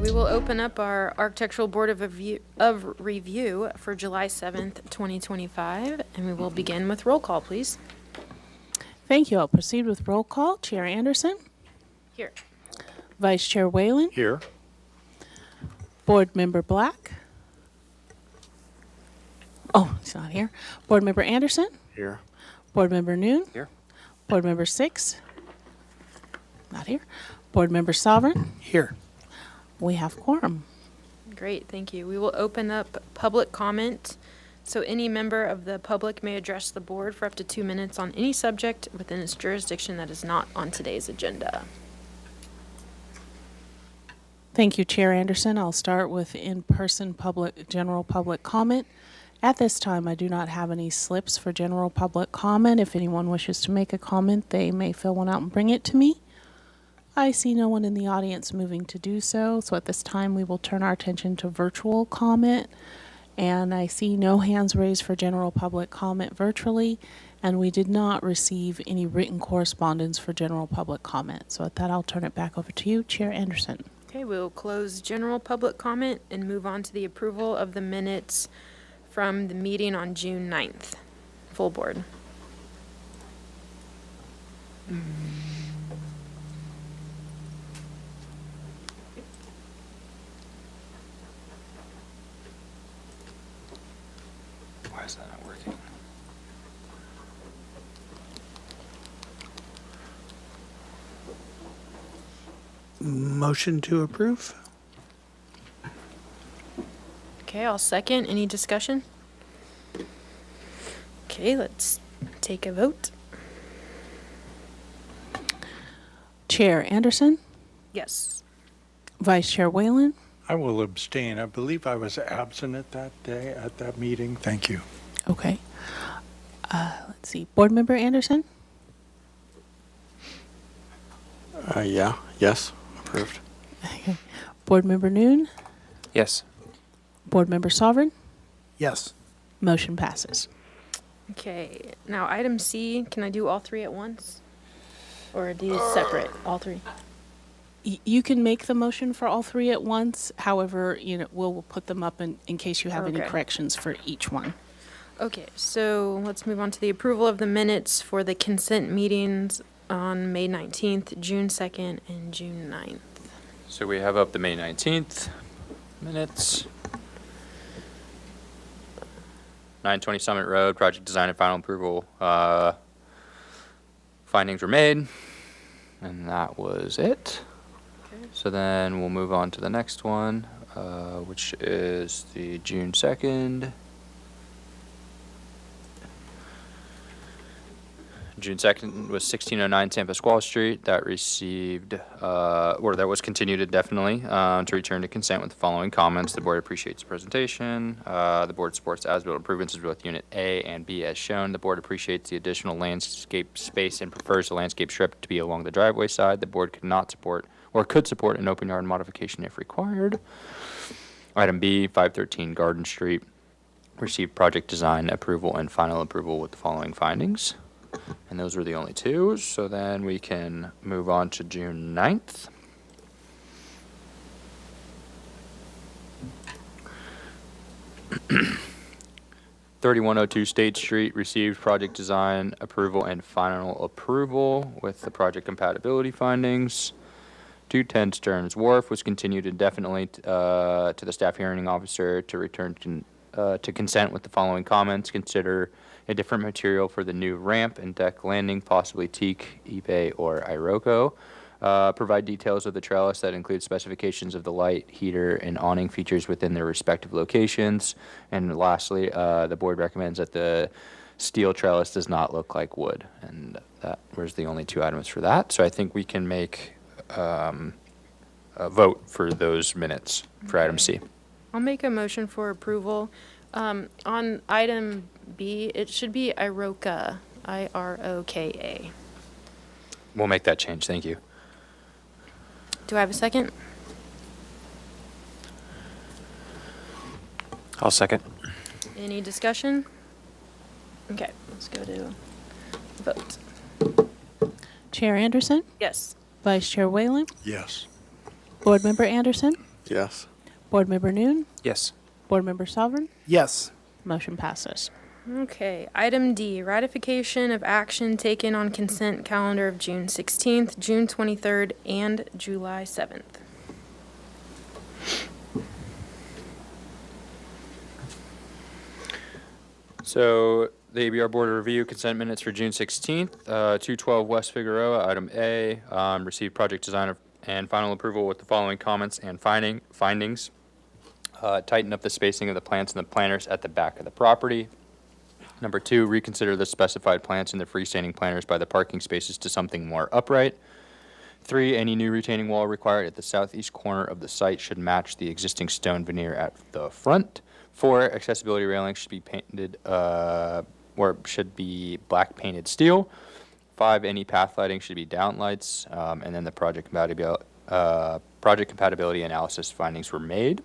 we will open up our Architectural Board of Review for July 7th, 2025, and we will begin with roll call, please. Thank you. I'll proceed with roll call. Chair Anderson, Here. Vice Chair Whalen, Here. Board Member Black. Oh, he's not here. Board Member Anderson, Here. Board Member Noon, Here. Board Member Six, not here. Board Member Sovereign. Here. We have quorum. Great, thank you. We will open up public comment. So any member of the public may address the board for up to 2 minutes on any subject within its jurisdiction that is not on today's agenda. Thank you, Chair Anderson. I'll start with in-person general public comment. At this time, I do not have any slips for general public comment. If anyone wishes to make a comment, they may fill one out and bring it to me. I see no one in the audience moving to do so, so at this time we will turn our attention to virtual comment. And I see no hands raised for general public comment virtually, and we did not receive any written correspondence for general public comment. So at that, I'll turn it back over to you, Chair Anderson. Okay, we'll close general public comment and move on to the approval of the minutes from the meeting on June 9th. Full board. Why is that not working? Motion to approve? Okay, I'll second. Any discussion? Okay, let's take a vote. Chair Anderson, Yes. Vice Chair Whalen, I will abstain. I believe I was absent at that day, at that meeting. Thank you. okay. Let's see, Board Member Anderson, Yeah. Yes. Approved. Board Member Noon, Yes. Board Member Sovereign, Yes. motion passes. Okay, now item C, can I do all three at once? Or are these separate, all three? You can make the motion for all three at once. However, we'll put them up in case you have any Okay. corrections for each one. Okay, so let's move on to the approval of the minutes for the consent meetings on May 19th, June 2nd, and June 9th. So we have up the May 19th minutes. 920 Summit Road, project design and final approval. Findings were made, and that was it. Okay. So then we'll move on to the next one, which is the June 2nd. June 2nd was 1609 San Pasquale Street. That received, or that was continued indefinitely to return to consent with the following comments. The board appreciates the presentation. The board supports as-built improvements of both Unit A and B as shown. The board appreciates the additional landscape space and prefers the landscape strip to be along the driveway side. The board could not support, or could support, an open yard modification if required. Item B, 513 Garden Street, received project design approval and final approval with the following findings. And those were the only two, so then we can move on to June 9th. (3102 State Street) received project design approval and final approval with the project compatibility findings. 210 Stearns Wharf was continued indefinitely to the staff hearing officer to return to consent with the following comments. Consider a different material for the new ramp and deck landing, possibly teak, ipe, or iroko. Provide details of the trellis that include specifications of the light, heater, and awning features within their respective locations. And lastly, the board recommends that the steel trellis does not look like wood. And that was the only two items for that. So I think we can make a vote for those minutes for item C. I'll make a motion for approval. On item B, it should be Iroka, I-R-O-K-A. We'll make that change. Thank you. Do I have a second? I'll second. Any discussion? Okay, let's go to vote. Chair Anderson, Yes. Vice Chair Whalen, Yes. Board Member Anderson, Yes. Board Member Noon, Yes. Board Member Sovereign, Yes. motion passes. Okay, item D, ratification of action taken on consent calendar of June 16th, June 23rd, and July 7th. So the ABR Board of Review consent minutes for June 16th, 212 West Figueroa, item A, received project design and final approval with the following comments and findings. Tighten up the spacing of the plants and the planters at the back of the property. Number 2, reconsider the specified plants in the freestanding planters by the parking spaces to something more upright. 3, any new retaining wall required at the southeast corner of the site should match the existing stone veneer at the front. 4, accessibility railings should be painted, or should be black painted steel. 5, any path lighting should be downlights, and then the project compatibility analysis findings were made.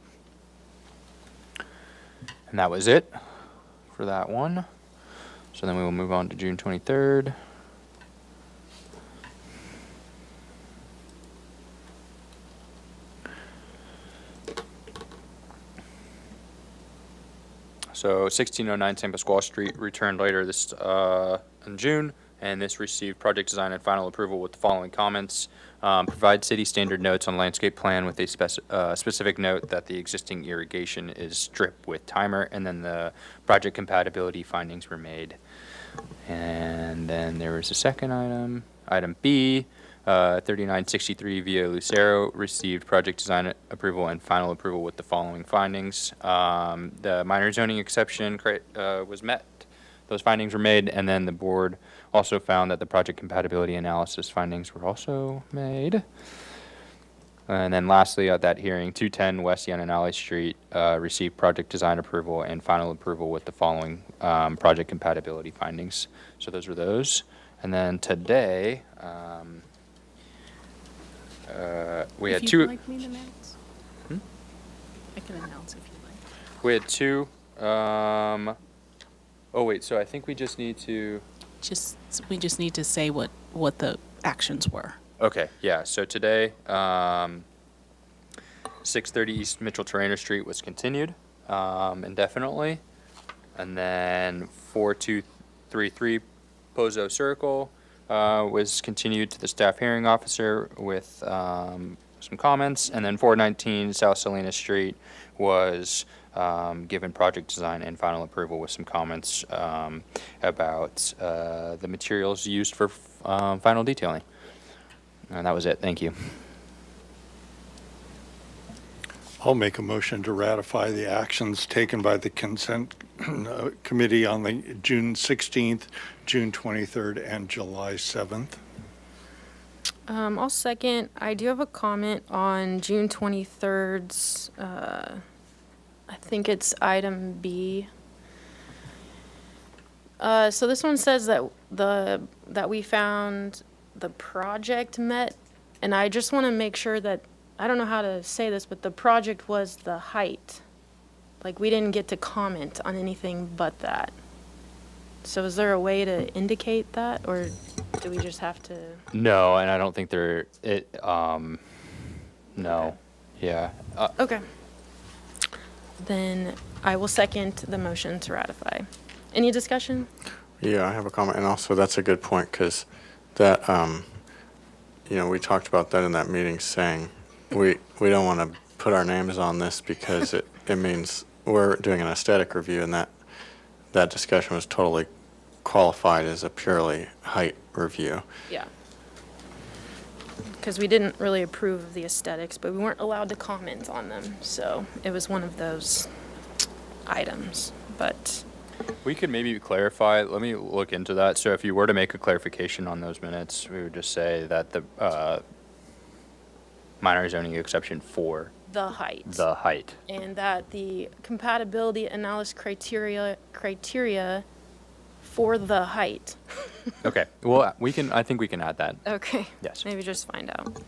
And that was it for that one. So then we will move on to June 23rd. So 1609 San Pasqual Street returned later this in June, and this received project design and final approval with the following comments. Provide city standard notes on landscape plan with a specific note that the existing irrigation is strip with timer, and then the project compatibility findings were made. And then there was a second item, item B, 3963 Via Lucero received project design approval and final approval with the following findings. The minor zoning exception was met. Those findings were made, and then the board also found that the project compatibility analysis findings were also made. And then lastly, at that hearing, 210 West Yananali Street received project design approval and final approval with the following project compatibility findings. So those were those. And then today, we had If two. you'd like me to announce? I can announce if you'd like. We had two. Oh wait, so I think we just need to. We just need to say what the actions were. Okay, yeah. So today, 630 East Mitchell Terrainer Street was continued indefinitely, and then 4233 Pozo Circle was continued to the staff hearing officer with some comments, and then 419 South Salinas Street was given project design and final approval with some comments about the materials used for final detailing. And that was it. Thank you. I'll make a motion to ratify the actions taken by the consent committee on the June 16th, June 23rd, and July 7th. I'll second. I do have a comment on June 23rd's, I think it's item B. So this one says that we found the project met, and I just want to make sure that, I don't know how to say this, but the project was the height. Like, we didn't get to comment on anything but that. So is there a way to indicate that, or do we just have to? No, and I don't think no. Okay. Yeah. Okay. Then I will second the motion to ratify. Any discussion? Yeah, I have a comment, and also that's a good point, because that, we talked about that in that meeting, saying we don't want to put our names on this because it means we're doing an aesthetic review, and that discussion was totally qualified as a purely height review. Yeah. Because we didn't really approve of the aesthetics, but we weren't allowed to comment on them. So it was one of those items. But We could maybe clarify. Let me look into that. So if you were to make a clarification on those minutes, we would just say that the minor zoning exception for the height. the height. And that the compatibility analysis criteria for the height. Okay. Well, I think we can add that. Okay. Yes. Maybe just find out.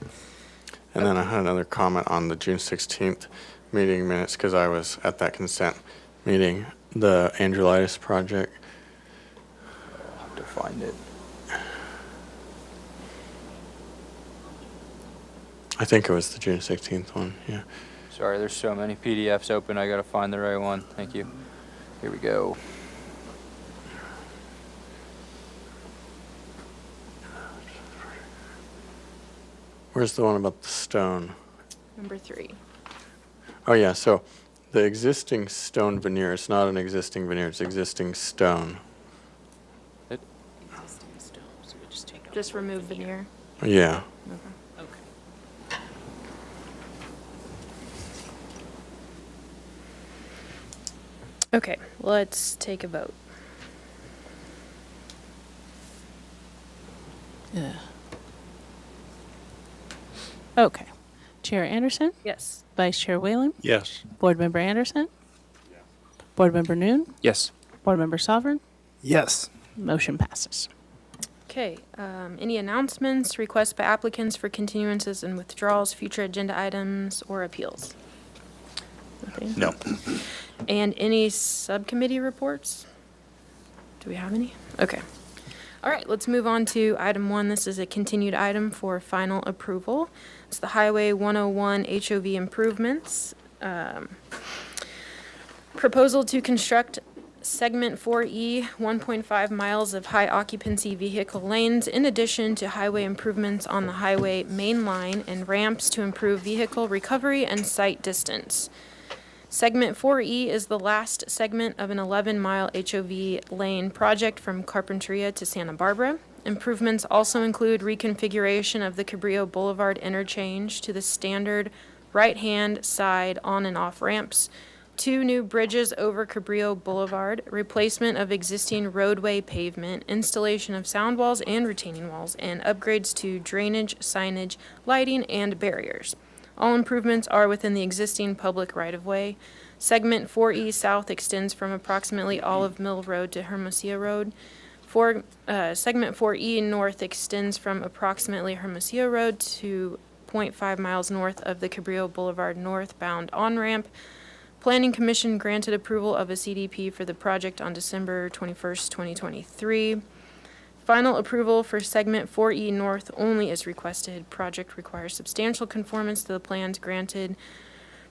And then I had another comment on the June 16th meeting minutes, because I was at that consent meeting, the Angelitis project. I'll have to find it. I think it was the June 16th one, yeah. Sorry, there's so many PDFs open. I gotta find the right one. Thank you. Here we go. Where's the one about the stone? Number 3. Oh, yeah, so the existing stone veneer, it's not an existing veneer, it's existing stone. Just remove veneer. Yeah. Okay, let's take a vote. Yeah. Okay. Chair Anderson, Yes. Vice Chair Whalen, Yes. Board Member Anderson, Board Member Noon, Yes. Board Member Sovereign, Yes. motion passes. Okay, any announcements, requests by applicants for continuances and withdrawals, future agenda items, or appeals? Nothing? No. And any subcommittee reports? Do we have any? Okay. All right, let's move on to item 1. This is a continued item for final approval. It's the Highway 101 HOV improvements. Proposal to construct Segment 4E, 1.5 miles of high occupancy vehicle lanes, in addition to highway improvements on the highway main line and ramps to improve vehicle recovery and sight distance. Segment 4E is the last segment of an 11-mile HOV lane project from Carpinteria to Santa Barbara. Improvements also include reconfiguration of the Cabrillo Boulevard interchange to the standard right-hand side on and off ramps, 2 new bridges over Cabrillo Boulevard, replacement of existing roadway pavement, installation of sound walls and retaining walls, and upgrades to drainage, signage, lighting, and barriers. All improvements are within the existing public right-of-way. Segment 4E South extends from approximately Olive Mill Road to Hermosillo Road. Segment 4E North extends from approximately Hermosillo Road to 0.5 miles north of the Cabrillo Boulevard northbound on-ramp. Planning Commission granted approval of a CDP for the project on December 21st, 2023. Final approval for Segment 4E North only is requested. Project requires substantial conformance to the plans granted.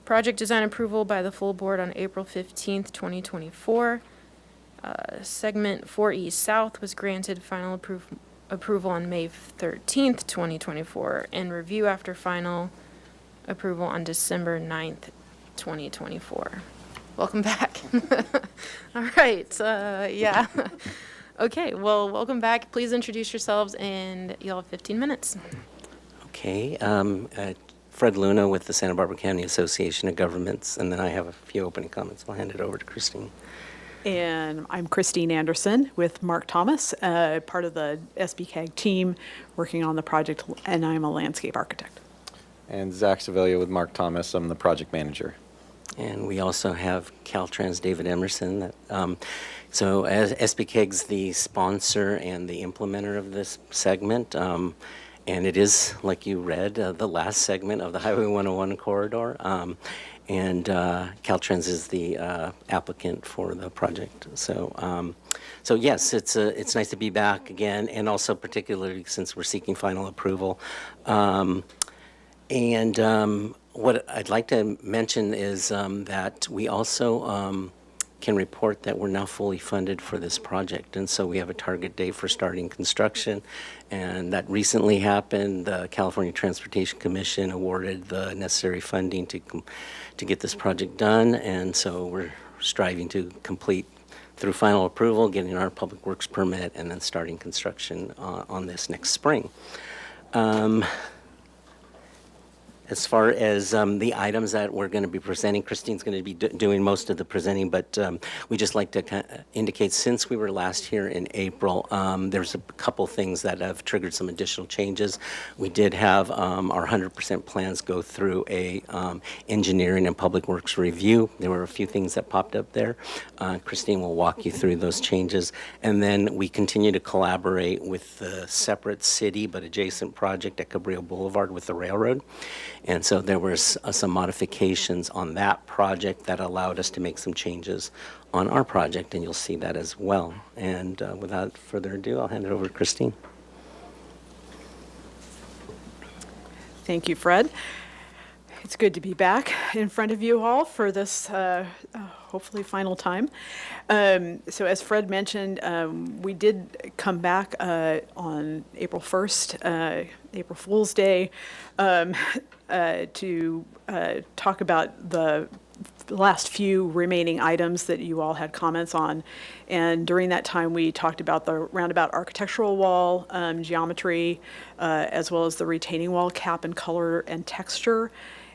Project design approval by the full board on April 15th, 2024. Segment 4E South was granted final approval on May 13th, 2024, and review after final approval on December 9th, 2024. Welcome back. All right, yeah. Okay, well, welcome back. Please introduce yourselves, and you'll have 15 minutes. Okay, Fred Luna with the Santa Barbara County Association of Governments, and then I have a few opening comments. I'll hand it over to Christine. And I'm Christine Anderson with Mark Thomas, part of the SBCAG team working on the project, and I'm a landscape architect. And Zach Sevilla with Mark Thomas. I'm the project manager. And we also have Caltrans David Emerson. So as SBCAG's the sponsor and the implementer of this segment, and it is, like you read, the last segment of the Highway 101 corridor. And Caltrans is the applicant for the project. So, so yes, it's nice to be back again, and also particularly since we're seeking final approval. What I'd like to mention is that we also can report that we're now fully funded for this project. And so we have a target date for starting construction. And that recently happened. The California Transportation Commission awarded the necessary funding to get this project done. And so we're striving to complete through final approval, getting our public works permit, and then starting construction on this next spring. As far as the items that we're going to be presenting, Christine's going to be doing most of the presenting, but we just like to indicate, since we were last here in April, there's a couple things that have triggered some additional changes. We did have our 100% plans go through a engineering and public works review. There were a few things that popped up there. Christine will walk you through those changes. And then we continue to collaborate with the separate city but adjacent project at Cabrillo Boulevard with the railroad. And so there was some modifications on that project that allowed us to make some changes on our project, and you'll see that as well. And without further ado, I'll hand it over to Christine. Thank you, Fred. It's good to be back in front of you all for this hopefully final time. So as Fred mentioned, we did come back on April 1st, April Fool's Day, to talk about the last few remaining items that you all had comments on. And during that time, we talked about the roundabout architectural wall, geometry, as well as the retaining wall cap and color and texture,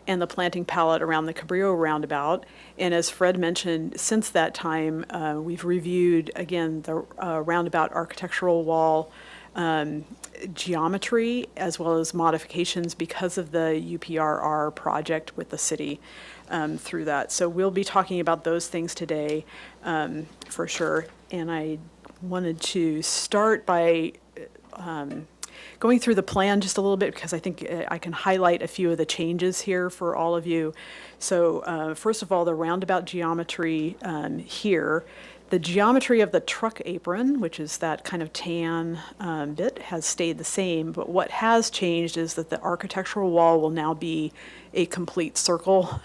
and the planting palette around the Cabrillo roundabout. And as Fred mentioned, since that time, we've reviewed, again, the roundabout architectural wall geometry, as well as modifications because of the UPRR project with the city through that. So we'll be talking about those things today for sure. And I wanted to start by going through the plan just a little bit, because I think I can highlight a few of the changes here for all of you. So first of all, the roundabout geometry here. The geometry of the truck apron, which is that kind of tan bit, has stayed the same, but what has changed is that the architectural wall will now be a complete circle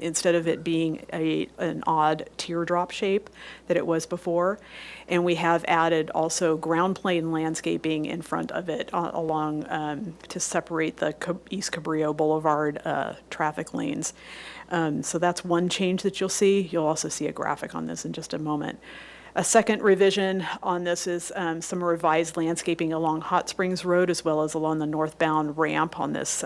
instead of it being an odd teardrop shape that it was before. And we have added also ground plane landscaping in front of it along to separate the East Cabrillo Boulevard traffic lanes. So that's one change that you'll see. You'll also see a graphic on this in just a moment. A second revision on this is some revised landscaping along Hot Springs Road, as well as along the northbound ramp on this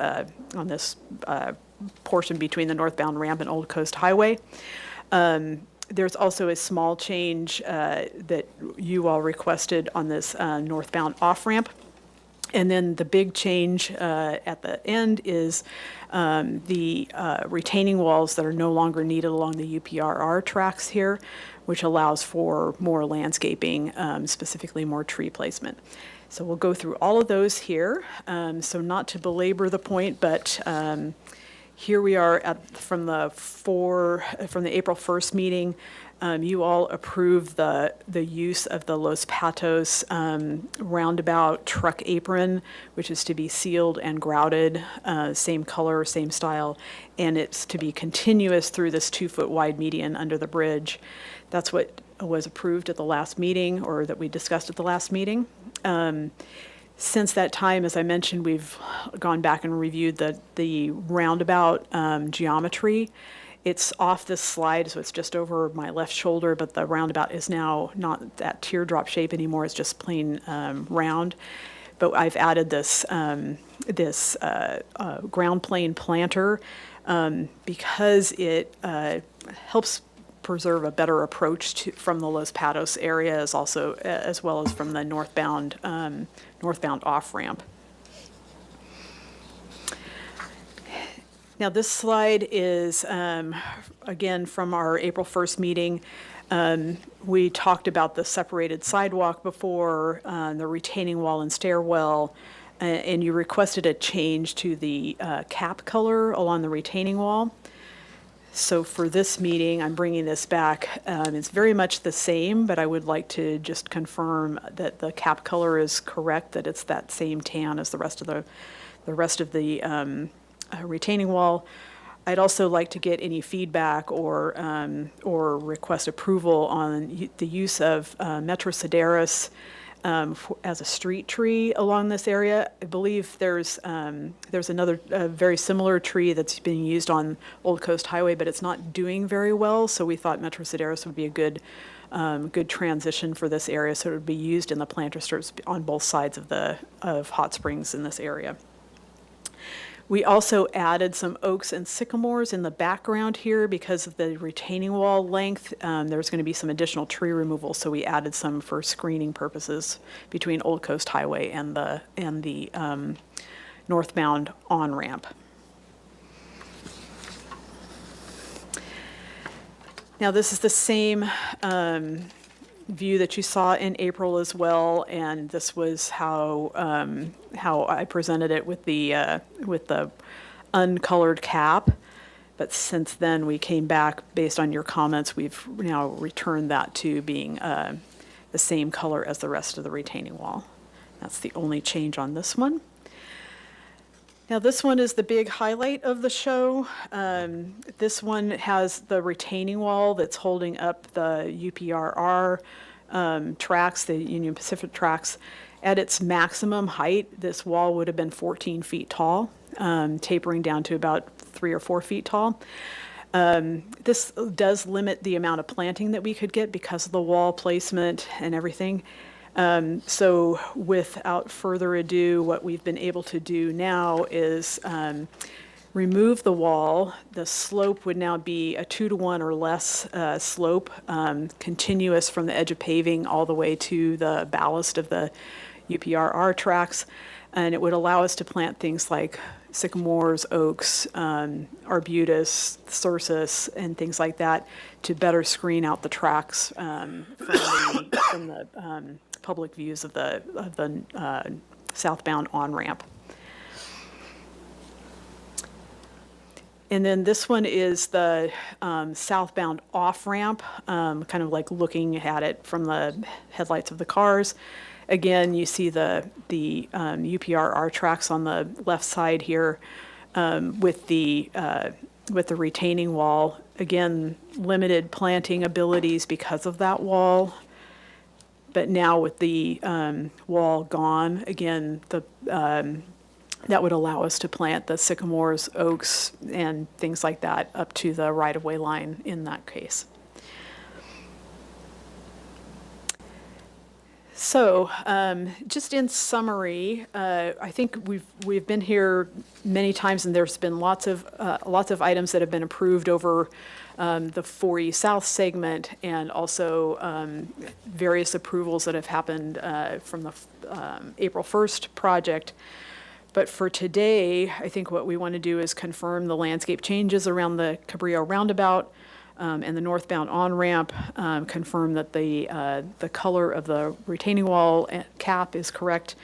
portion between the northbound ramp and Old Coast Highway. There's also a small change that you all requested on this northbound off-ramp. And then the big change at the end is the retaining walls that are no longer needed along the UPRR tracks here, which allows for more landscaping, specifically more tree placement. So we'll go through all of those here. So not to belabor the point, but here we are from the April 1st meeting. You all approved the use of the Los Patos roundabout truck apron, which is to be sealed and grouted, same color, same style, and it's to be continuous through this 2-foot wide median under the bridge. That's what was approved at the last meeting, or that we discussed at the last meeting. Since that time, as I mentioned, we've gone back and reviewed the roundabout geometry. It's off this slide, so it's just over my left shoulder, but the roundabout is now not that teardrop shape anymore. It's just plain round. But I've added this ground plane planter because it helps preserve a better approach from the Los Patos area, as well as from the northbound off-ramp. Now, this slide is, again, from our April 1st meeting. We talked about the separated sidewalk before, the retaining wall and stairwell, and you requested a change to the cap color along the retaining wall. So for this meeting, I'm bringing this back. It's very much the same, but I would like to just confirm that the cap color is correct, that it's that same tan as the rest of the retaining wall. I'd also like to get any feedback or request approval on the use of Metrosideros as a street tree along this area. I believe there's another very similar tree that's being used on Old Coast Highway, but it's not doing very well. So we thought Metrosideros would be a good transition for this area. So it would be used in the planter strips on both sides of Hot Springs in this area. We also added some oaks and sycamores in the background here because of the retaining wall length. There's going to be some additional tree removal, so we added some for screening purposes between Old Coast Highway and the northbound on-ramp. Now, this is the same view that you saw in April as well, and this was how I presented it with the uncolored cap. But since then, we came back based on your comments. We've now returned that to being the same color as the rest of the retaining wall. That's the only change on this one. Now, this one is the big highlight of the show. This one has the retaining wall that's holding up the UPRR tracks, the Union Pacific tracks. At its maximum height, this wall would have been 14 feet tall, tapering down to about 3 or 4 feet tall. This does limit the amount of planting that we could get because of the wall placement and everything. So without further ado, what we've been able to do now is remove the wall. The slope would now be a 2-to-1 or less slope, continuous from the edge of paving all the way to the ballast of the UPRR tracks. And it would allow us to plant things like sycamores, oaks, arbutus, cercis, and things like that to better screen out the tracks from the public views of the southbound on-ramp. And then this one is the southbound off-ramp, kind of like looking at it from the headlights of the cars. Again, you see the UPRR tracks on the left side here with the retaining wall. Again, limited planting abilities because of that wall. But now with the wall gone, again, that would allow us to plant the sycamores, oaks, and things like that up to the right-of-way line in that case. So, just in summary, I think we've been here many times, and there's been lots of items that have been approved over the 4E South segment, and also various approvals that have happened from the April 1st project. But for today, I think what we want to do is confirm the landscape changes around the Cabrillo roundabout and the northbound on-ramp, confirm that the color of the retaining wall cap is correct,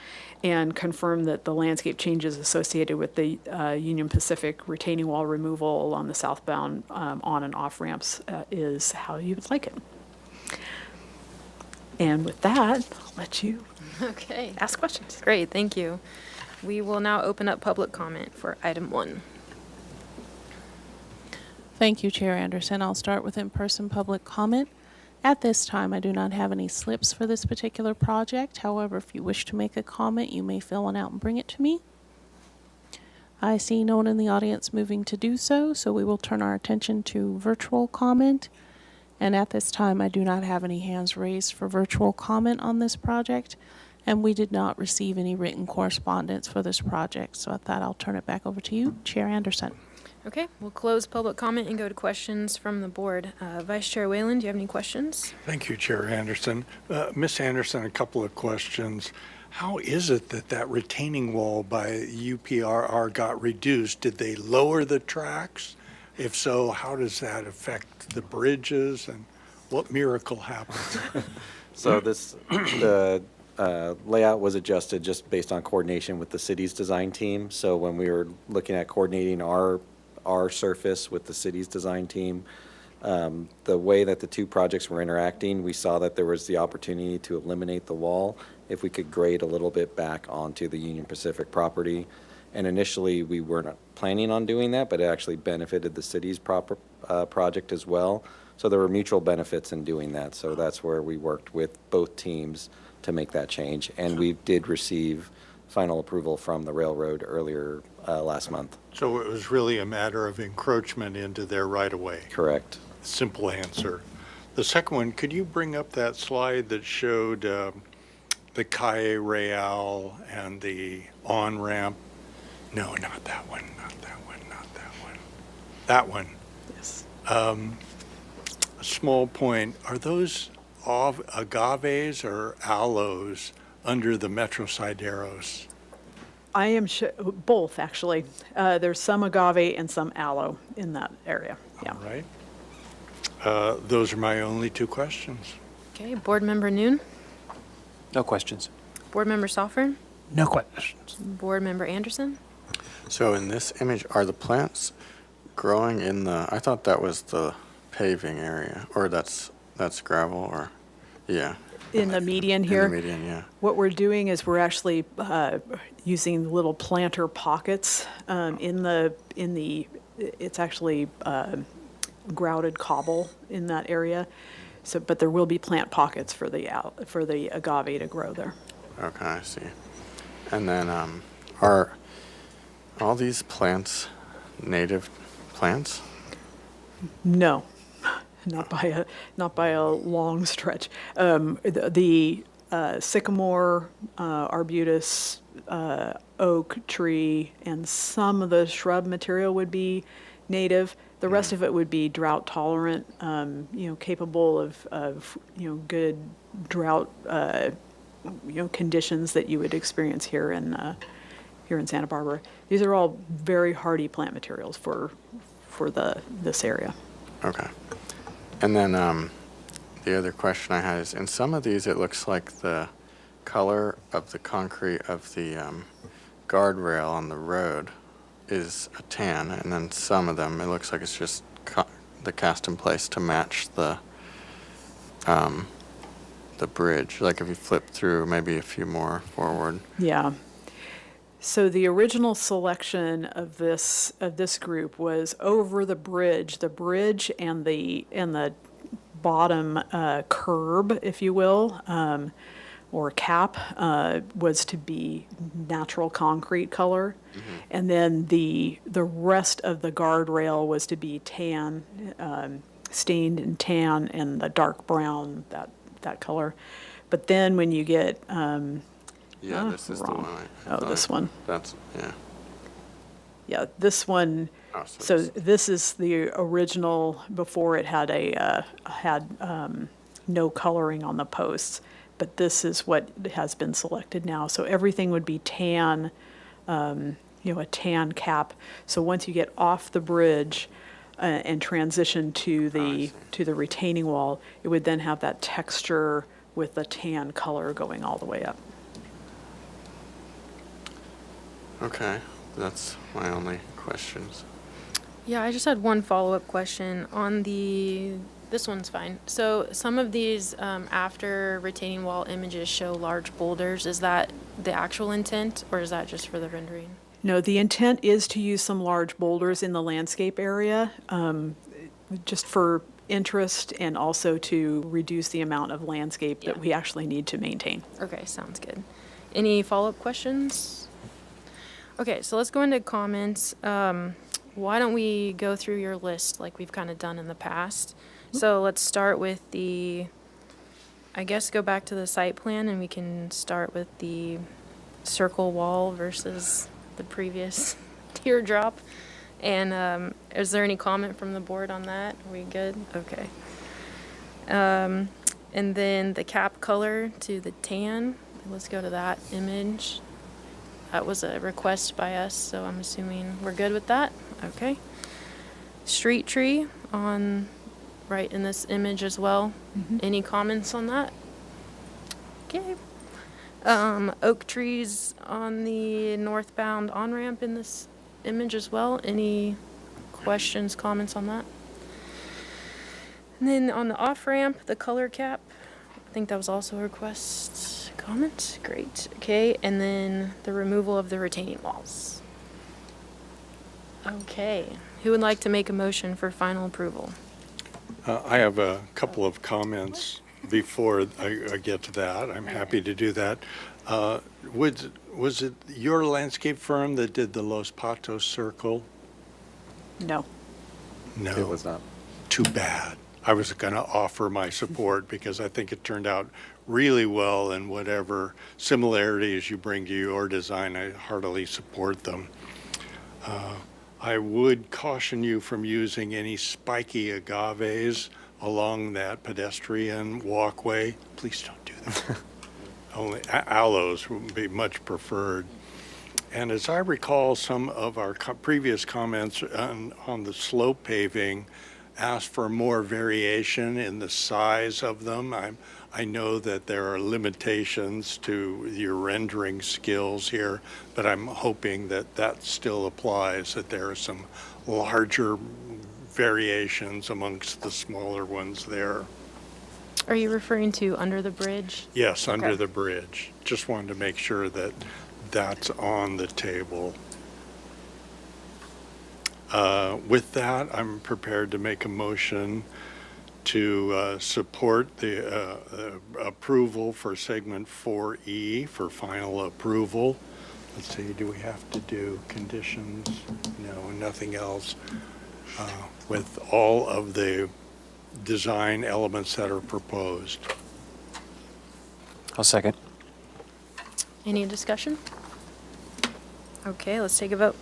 and confirm that the landscape changes associated with the Union Pacific retaining wall removal along the southbound on and off ramps is how you would like it. And with that, I'll let you Okay, ask questions. great, thank you. We will now open up public comment for item 1. Thank you, Chair Anderson. I'll start with in-person public comment. At this time, I do not have any slips for this particular project. However, if you wish to make a comment, you may fill one out and bring it to me. I see no one in the audience moving to do so, so we will turn our attention to virtual comment. And at this time, I do not have any hands raised for virtual comment on this project, and we did not receive any written correspondence for this project. So at that, I'll turn it back over to you, Chair Anderson. Okay, we'll close public comment and go to questions from the board. Vice Chair Whalen, do you have any questions? Thank you, Chair Anderson. Ms. Anderson, a couple of questions. How is it that that retaining wall by UPRR got reduced? Did they lower the tracks? If so, how does that affect the bridges, and what miracle happened? So the layout was adjusted just based on coordination with the city's design team. So when we were looking at coordinating our surface with the city's design team, the way that the two projects were interacting, we saw that there was the opportunity to eliminate the wall if we could grade a little bit back onto the Union Pacific property. And initially, we weren't planning on doing that, but it actually benefited the city's project as well. So there were mutual benefits in doing that. So that's where we worked with both teams to make that change. And we did receive final approval from the railroad earlier last month. So it was really a matter of encroachment into their right-of-way. Correct. Simple answer. The second one, could you bring up that slide that showed the Calle Real and the on-ramp? No, not that one, not that one, not that one. That one. Yes. A small point, are those agaves or aloes under the Metrosideros? I am both, actually. There's some agave and some aloe in that area. Yeah. All right. Those are my only two questions. Okay, Board Member Noon, No questions. Board Member Soffern, No questions. Board Member Anderson. So in this image, are the plants growing in the, I thought that was the paving area, or that's gravel, or, yeah. in the median here. In the median, yeah. What we're doing is we're actually using little planter pockets it's actually grouted cobble in that area. So, but there will be plant pockets for the agave to grow there. Okay, I see. And then, are all these plants native plants? No, not by a long stretch. The sycamore, arbutus, oak tree, and some of the shrub material would be native. The rest of it would be drought tolerant, capable of good drought, conditions that you would experience here in Santa Barbara. These are all very hardy plant materials for this area. Okay. And then the other question I had is, in some of these, it looks like the color of the concrete of the guardrail on the road is a tan, and then some of them, it looks like it's just the cast in place to match the bridge. Like if you flip through maybe a few more forward. Yeah. So the original selection of this group was over the bridge and the bottom curb, if you will, or cap, was to be natural concrete color, and then the rest of the guardrail was to be tan, stained in tan and the dark brown, that color. But then when you get Yeah, this is wrong. the one. Oh, this one. That's, yeah. Yeah, this one. Oh, So it's- this is the original before it had no coloring on the posts, but this is what has been selected now. So everything would be tan, a tan cap. So once you get off the bridge and transition to the retaining wall, it would then have that texture with the tan color going all the way up. Okay, that's my only questions. Yeah, I just had one follow-up question on this one's fine. So some of these after retaining wall images show large boulders. Is that the actual intent, or is that just for the rendering? No, the intent is to use some large boulders in the landscape area, just for interest and also to reduce the amount of landscape that Yeah. we actually need to maintain. Okay, sounds good. Any follow-up questions? Okay, so let's go into comments. Why don't we go through your list like we've kind of done in the past? So let's start with go back to the site plan, and we can start with the circle wall versus the previous teardrop. And is there any comment from the board on that? Are we good? Okay. And then the cap color to the tan. Let's go to that image. That was a request by us, so I'm assuming we're good with that. Okay. Street tree right in this image as well. Any comments on that? Okay. Oak trees on the northbound on-ramp in this image as well. Any questions, comments on that? And then on the off-ramp, the color cap. I think that was also a request. Comment? Great. Okay, and then the removal of the retaining walls. Okay. Who would like to make a motion for final approval? I have a couple of comments before I get to that. I'm happy to do that. Was it your landscape firm that did the Los Patos Circle? No. No. It was not. Too bad. I was going to offer my support because I think it turned out really well, and whatever similarities you bring to your design, I heartily support them. I would caution you from using any spiky agaves along that pedestrian walkway. Please don't do that. Only aloes would be much preferred. And as I recall, some of our previous comments on the slope paving asked for more variation in the size of them. I know that there are limitations to your rendering skills here, but I'm hoping that that still applies, that there are some larger variations amongst the smaller ones there. Are you referring to under the bridge? Yes, under Okay. the bridge. Just wanted to make sure that that's on the table. With that, I'm prepared to make a motion to support the approval for segment 4E for final approval. Let's see, do we have to do conditions? No, nothing else. With all of the design elements that are proposed. I'll second. Any discussion? Okay, let's take a vote.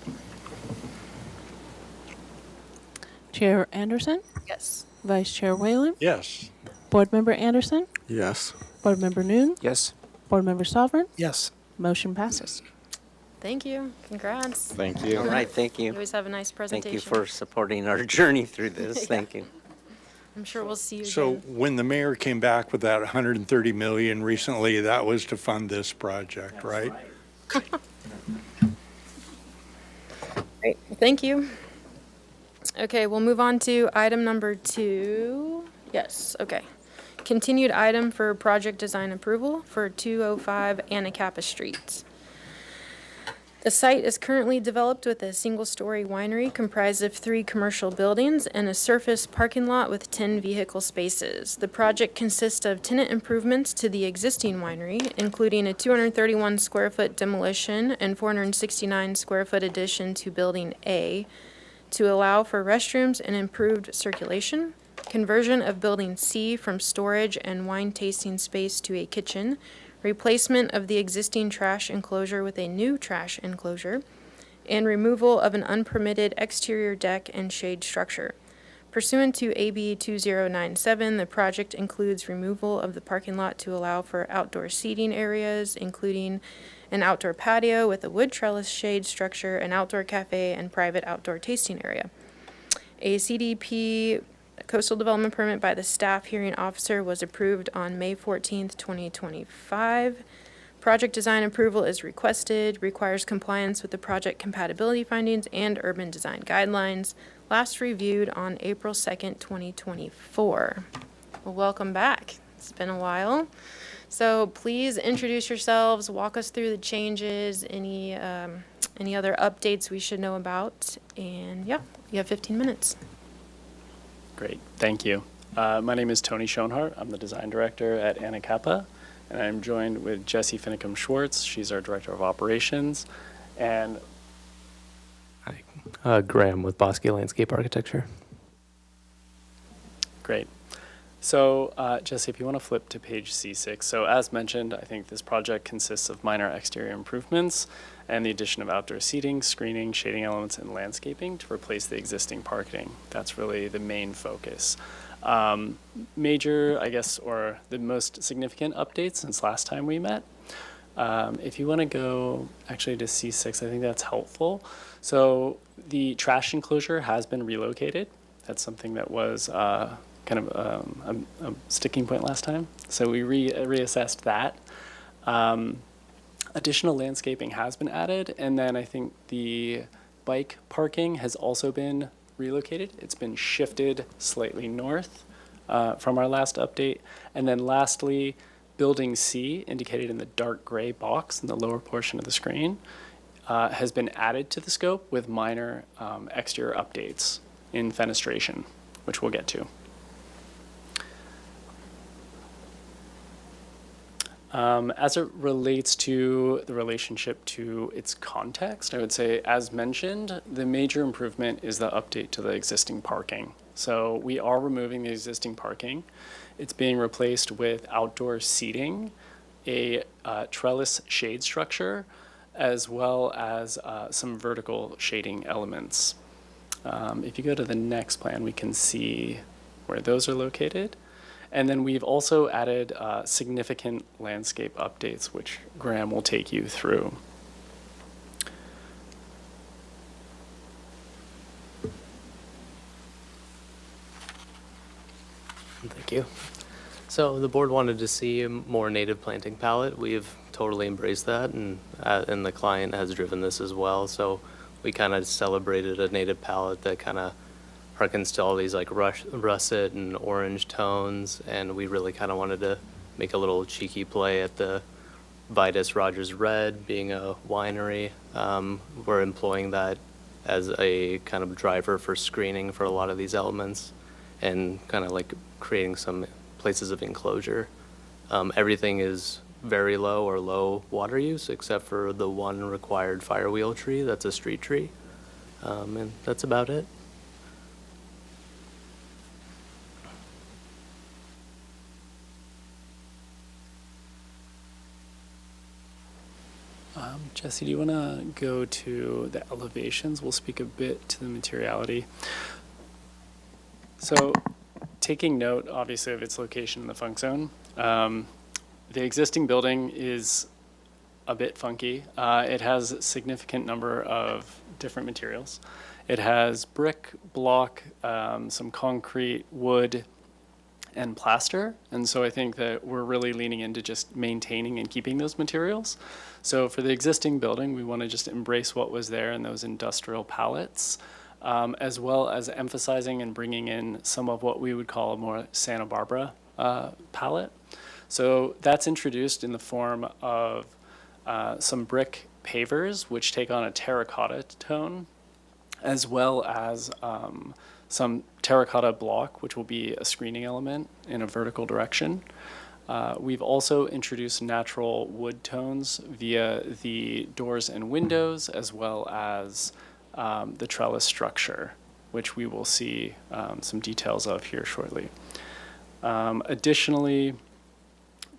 Chair Anderson, Yes. Vice Chair Whalen, Yes. Board Member Anderson, Yes. Board Member Noon, Yes. Board Member Sovereign, Yes. motion passes. Thank you. Congrats. Thank you. All right, thank You you. always have a nice presentation. Thank you for supporting our journey through this. Thank you. I'm sure we'll see you So again. when the mayor came back with that 130 million recently, that was to fund this project, right? Great. Thank you. Okay, we'll move on to item number 2. Yes, okay. Continued item for project design approval for 205 Anacapa Street. The site is currently developed with a single-story winery comprised of 3 commercial buildings and a surface parking lot with 10 vehicle spaces. The project consists of tenant improvements to the existing winery, including a 231-square-foot demolition and 469-square-foot addition to Building A to allow for restrooms and improved circulation, conversion of Building C from storage and wine tasting space to a kitchen, replacement of the existing trash enclosure with a new trash enclosure, and removal of an unpermitted exterior deck and shade structure. Pursuant to AB 2097, the project includes removal of the parking lot to allow for outdoor seating areas, including an outdoor patio with a wood trellis shade structure, an outdoor cafe, and private outdoor tasting area. A CDP coastal development permit by the staff hearing officer was approved on May 14th, 2025. Project design approval is requested, requires compliance with the project compatibility findings and urban design guidelines, last reviewed on April 2nd, 2024. Well, welcome back. It's been a while. So please introduce yourselves, walk us through the changes, any other updates we should know about, and yeah, you have 15 minutes. Great, thank you. My name is Tony Schoenhart. I'm the design director at Anacapa, and I'm joined with Jessie Finicum Schwartz. She's our director of operations, and Graham with Bosque Landscape Architecture. great. So, Jessie, if you want to flip to page C6. So, as mentioned, I think this project consists of minor exterior improvements and the addition of outdoor seating, screening, shading elements, and landscaping to replace the existing parking. That's really the main focus. Major, I guess, or the most significant updates since last time we met. If you want to go actually to C6, I think that's helpful. So the trash enclosure has been relocated. That's something that was kind of a sticking point last time. So we reassessed that. Additional landscaping has been added, and then I think the bike parking has also been relocated. It's been shifted slightly north from our last update. And then lastly, Building C, indicated in the dark gray box in the lower portion of the screen, has been added to the scope with minor exterior updates in fenestration, which we'll get to. As it relates to the relationship to its context, I would say, as mentioned, the major improvement is the update to the existing parking. So we are removing the existing parking. It's being replaced with outdoor seating, a trellis shade structure, as well as some vertical shading elements. If you go to the next plan, we can see where those are located. And then we've also added significant landscape updates, which Graham will take you through. Thank you. So the board wanted to see a more native planting palette. We've totally embraced that, and the client has driven this as well. So we kind of celebrated a native palette that kind of harkens to all these like russet and orange tones, and we really kind of wanted to make a little cheeky play at the Vitus Rogers Red being a winery. We're employing that as a kind of driver for screening for a lot of these elements and kind of like creating some places of enclosure. Everything is very low or low water use except for the one required firewheel tree that's a street tree. And that's about it. Jesse, do you want to go to the elevations? We'll speak a bit to the materiality. So, taking note, obviously, of its location in the funk zone, the existing building is a bit funky. It has a significant number of different materials. It has brick, block, some concrete, wood, and plaster. And so I think that we're really leaning into just maintaining and keeping those materials. So for the existing building, we want to just embrace what was there in those industrial palettes, as well as emphasizing and bringing in some of what we would call a more Santa Barbara palette. So that's introduced in the form of some brick pavers, which take on a terracotta tone, as well as some terracotta block, which will be a screening element in a vertical direction. We've also introduced natural wood tones via the doors and windows, as well as the trellis structure, which we will see some details of here shortly. Additionally,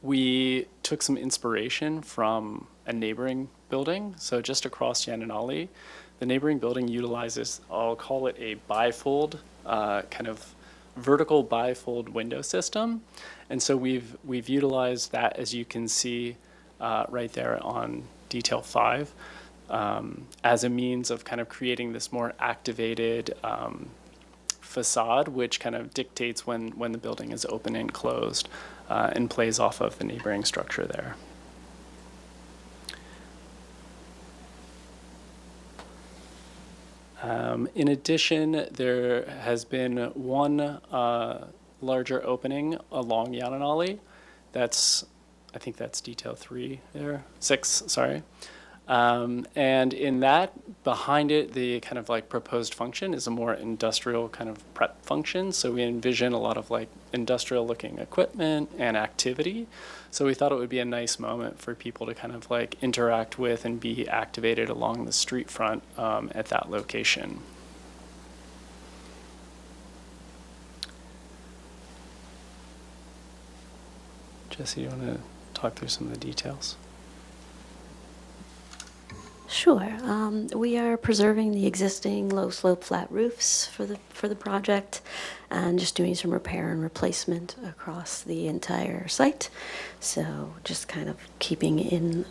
we took some inspiration from a neighboring building. So just across Yananali, the neighboring building utilizes, I'll call it a bifold, kind of vertical bifold window system. And so we've utilized that, as you can see right there on detail 5, as a means of kind of creating this more activated facade, which kind of dictates when the building is open and closed, and plays off of the neighboring structure there. In addition, there has been one larger opening along Yananali. I think that's detail 6, sorry. And in that, behind it, the kind of like proposed function is a more industrial kind of prep function. So we envision a lot of like industrial looking equipment and activity. So we thought it would be a nice moment for people to kind of like interact with and be activated along the street front at that location. Jesse, you want to talk through some of the details? Sure. We are preserving the existing low-slope flat roofs for the project, and just doing some repair and replacement across the entire site. So just kind of keeping in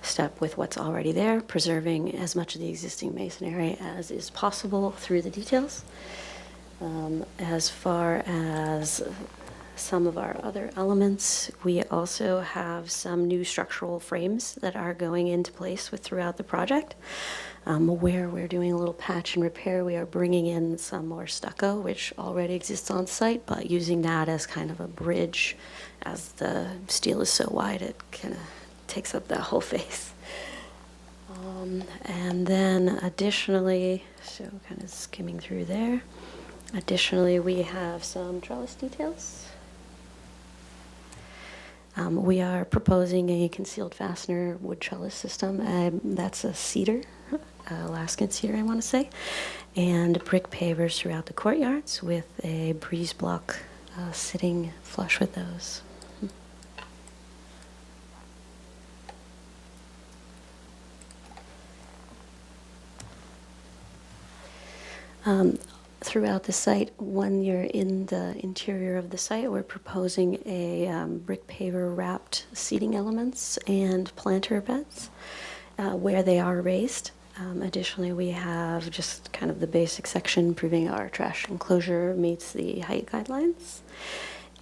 step with what's already there, preserving as much of the existing masonry as is possible through the details. As far as some of our other elements, we also have some new structural frames that are going into place throughout the project. Where we're doing a little patch and repair, we are bringing in some more stucco, which already exists on site, but using that as kind of a bridge, as the steel is so wide it kind of takes up that whole face. And then additionally, so kind of skimming through there, additionally we have some trellis details. We are proposing a concealed fastener wood trellis system. That's a cedar, Alaskan cedar, I want to say, and brick pavers throughout the courtyards with a breeze block sitting flush with those. Throughout the site, when you're in the interior of the site, we're proposing a brick paver wrapped seating elements and planter beds where they are raised. Additionally, we have just kind of the basic section proving our trash enclosure meets the height guidelines.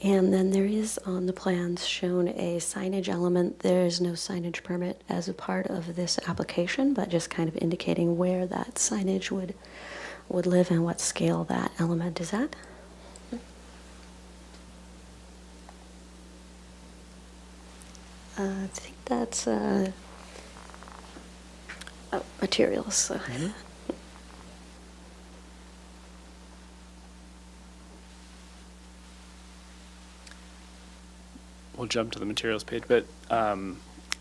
And then there is on the plans shown a signage element. There is no signage permit as a part of this application, but just kind of indicating where that signage would would live and what scale that element is at. I think that's materials. So. We'll jump to the materials page, but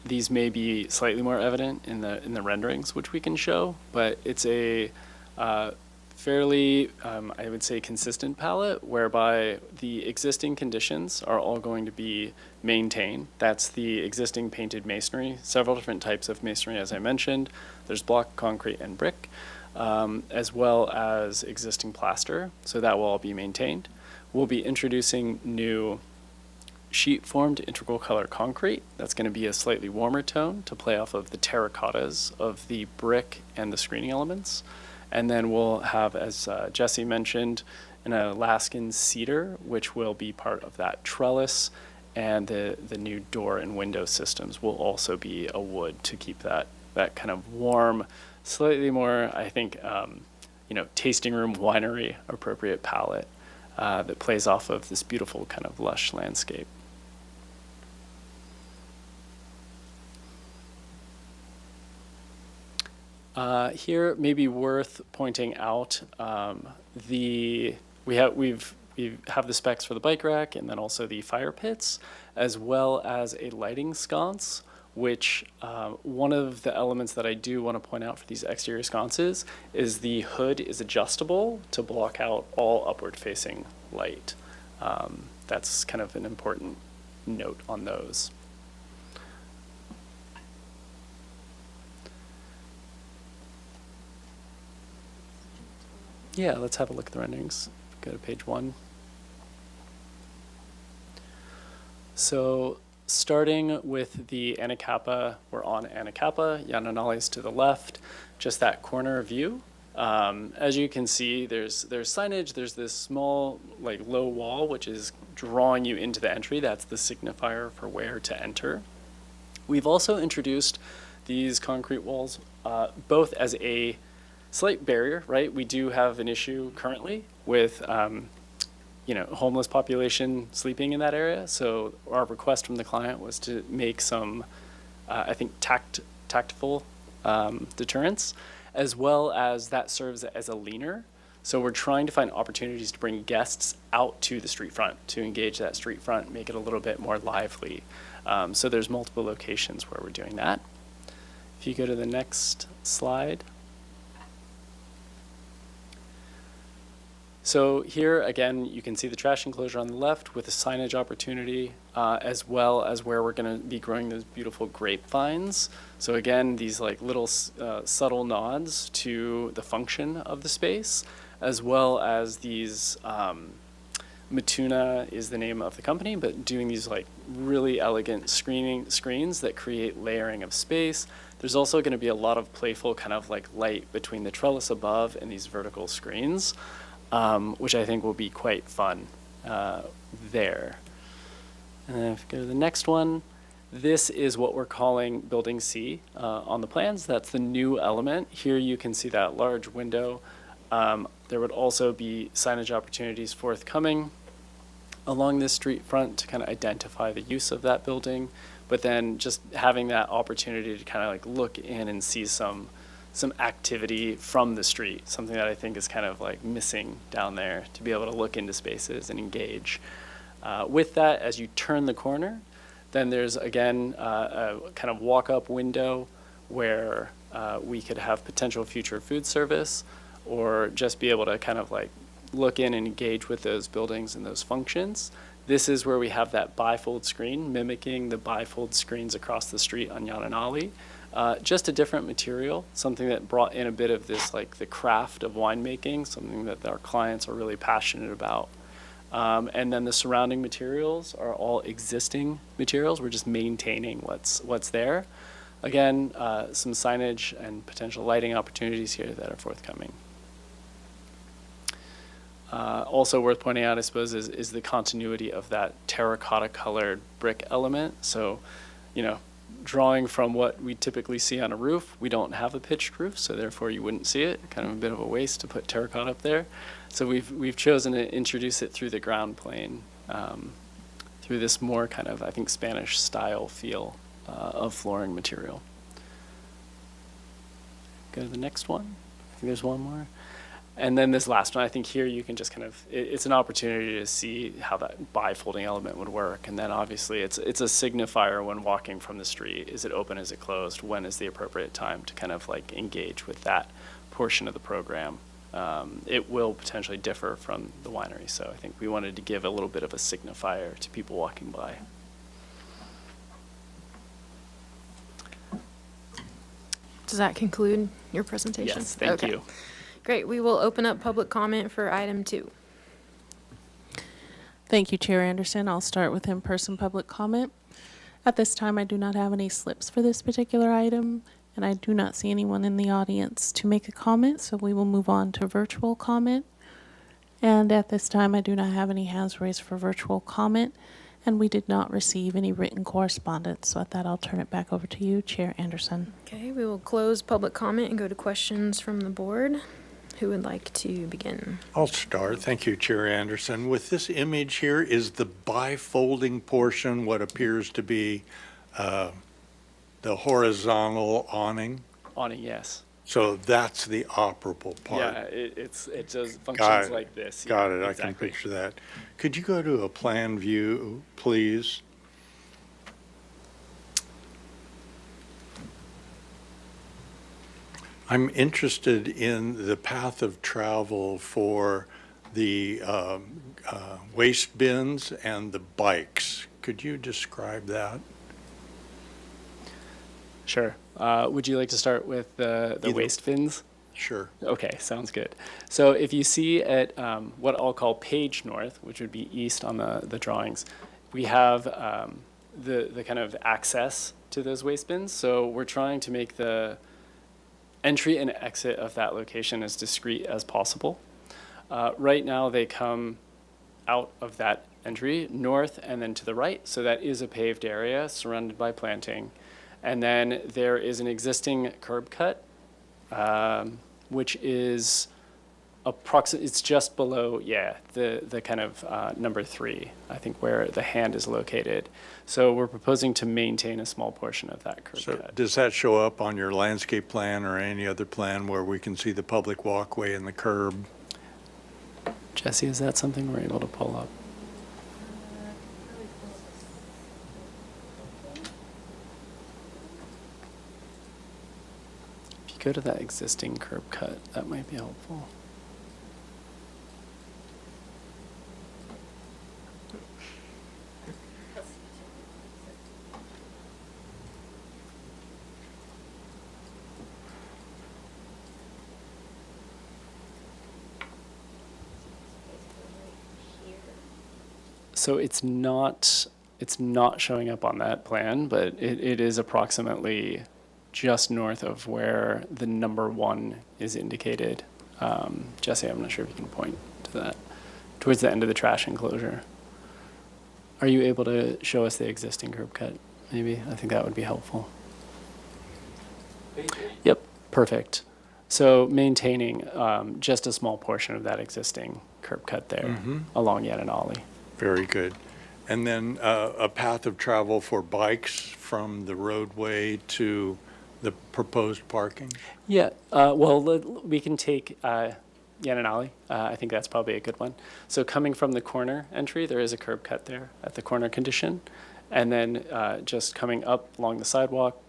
these may be slightly more evident in the renderings, which we can show. But it's a fairly, I would say, consistent palette, whereby the existing conditions are all going to be maintained. That's the existing painted masonry, several different types of masonry, as I mentioned. There's block, concrete, and brick, as well as existing plaster. So that will all be maintained. We'll be introducing new sheet-formed integral color concrete. That's going to be a slightly warmer tone to play off of the terracottas of the brick and the screening elements. And then we'll have, as Jesse mentioned, an Alaskan cedar, which will be part of that trellis, and the new door and window systems will also be a wood to keep that kind of warm, slightly more, I think, tasting room winery appropriate palette that plays off of this beautiful kind of lush landscape. Here, maybe worth pointing out, we have the specs for the bike rack and then also the fire pits, as well as a lighting sconce, which one of the elements that I do want to point out for these exterior sconces is the hood is adjustable to block out all upward-facing light. That's kind of an important note on those. Yeah, let's have a look at the renderings. Go to page 1. So starting with the Anacapa, we're on Anacapa, Yananali's to the left, just that corner view. As you can see, there's signage, there's this small, low wall, which is drawing you into the entry. That's the signifier for where to enter. We've also introduced these concrete walls both as a slight barrier, right? We do have an issue currently with, homeless population sleeping in that area. So our request from the client was to make some, I think, tactful deterrence, as well as that serves as a leaner. So we're trying to find opportunities to bring guests out to the street front, to engage that street front, make it a little bit more lively. So there's multiple locations where we're doing that. If you go to the next slide. So here, again, you can see the trash enclosure on the left with the signage opportunity, as well as where we're going to be growing those beautiful grapevines. So again, these little subtle nods to the function of the space, as well as these, Matuna is the name of the company, but doing these really elegant screens that create layering of space. There's also going to be a lot of playful kind of light between the trellis above and these vertical screens. Which I think will be quite fun there. And then if we go to the next one, this is what we're calling Building C on the plans. That's the new element. Here you can see that large window. There would also be signage opportunities forthcoming along this street front to kind of identify the use of that building, but then just having that opportunity to kind of look in and see some activity from the street, something that I think is kind of missing down there, to be able to look into spaces and engage. With that, as you turn the corner, then there's again a kind of walk-up window where we could have potential future food service, or just be able to kind of look in and engage with those buildings and those functions. This is where we have that bifold screen, mimicking the bifold screens across the street on Yananali. Just a different material, something that brought in a bit of this, the craft of winemaking, something that our clients are really passionate about. And then the surrounding materials are all existing materials. We're just maintaining what's there. Again, some signage and potential lighting opportunities here that are forthcoming. Also worth pointing out, I suppose, is the continuity of that terracotta colored brick element. So, drawing from what we typically see on a roof. We don't have a pitched roof, so therefore you wouldn't see it. Kind of a bit of a waste to put terracotta up there. So we've chosen to introduce it through the ground plane, through this more kind of, I think, Spanish style feel of flooring material. Go to the next one. I think there's one more. And then this last one, I think here you can just kind of, it's an opportunity to see how that bifolding element would work. And then obviously it's a signifier when walking from the street. Is it open, is it closed? When is the appropriate time to kind of like engage with that portion of the program? It will potentially differ from the winery. So I think we wanted to give a little bit of a signifier to people walking by. Does that conclude your presentation? Yes, thank you. Great. We will open up public comment for item 2. Thank you, Chair Anderson. I'll start with in-person public comment. At this time, I do not have any slips for this particular item, and I do not see anyone in the audience to make a comment, so we will move on to virtual comment. And at this time, I do not have any hands raised for virtual comment, and we did not receive any written correspondence. So at that, I'll turn it back over to you, Chair Anderson. Okay, we will close public comment and go to questions from the board. Who would like to begin? I'll start. Thank you, Chair Anderson. With this image here, is the bifolding portion what appears to be the horizontal awning? Awning, yes. So that's the operable part. Yeah, it does functions like this. Got Yeah, it. I exactly. can picture that. Could you go to a plan view, please? I'm interested in the path of travel for the waste bins and the bikes. Could you describe that? Sure. Would you like to start with the Either. waste bins? Sure. Okay, sounds good. So if you see at what I'll call page north, which would be east on the drawings, we have the kind of access to those waste bins. So we're trying to make the entry and exit of that location as discreet as possible. Right now they come out of that entry north and then to the right. So that is a paved area surrounded by planting. And then there is an existing curb cut, which is it's just below, the kind of number 3, I think, where the hand is located. So we're proposing to maintain a small portion of that curb So cut. does that show up on your landscape plan or any other plan where we can see the public walkway and the curb? Jesse, is that something we're able to pull up? If you go to that existing curb cut, that might be helpful. So it's not showing up on that plan, but it is approximately just north of where the number 1 is indicated. Jesse, I'm not sure if you can point to that, towards the end of the trash enclosure. Are you able to show us the existing curb cut, maybe? I think that would be helpful. Yep, perfect. So maintaining just a small portion of that existing curb cut there along Yananali. Very good. And then a path of travel for bikes from the roadway to the proposed parking? Yeah, well, we can take Yananali. I think that's probably a good one. So coming from the corner entry, there is a curb cut there at the corner condition. And then just coming up along the sidewalk,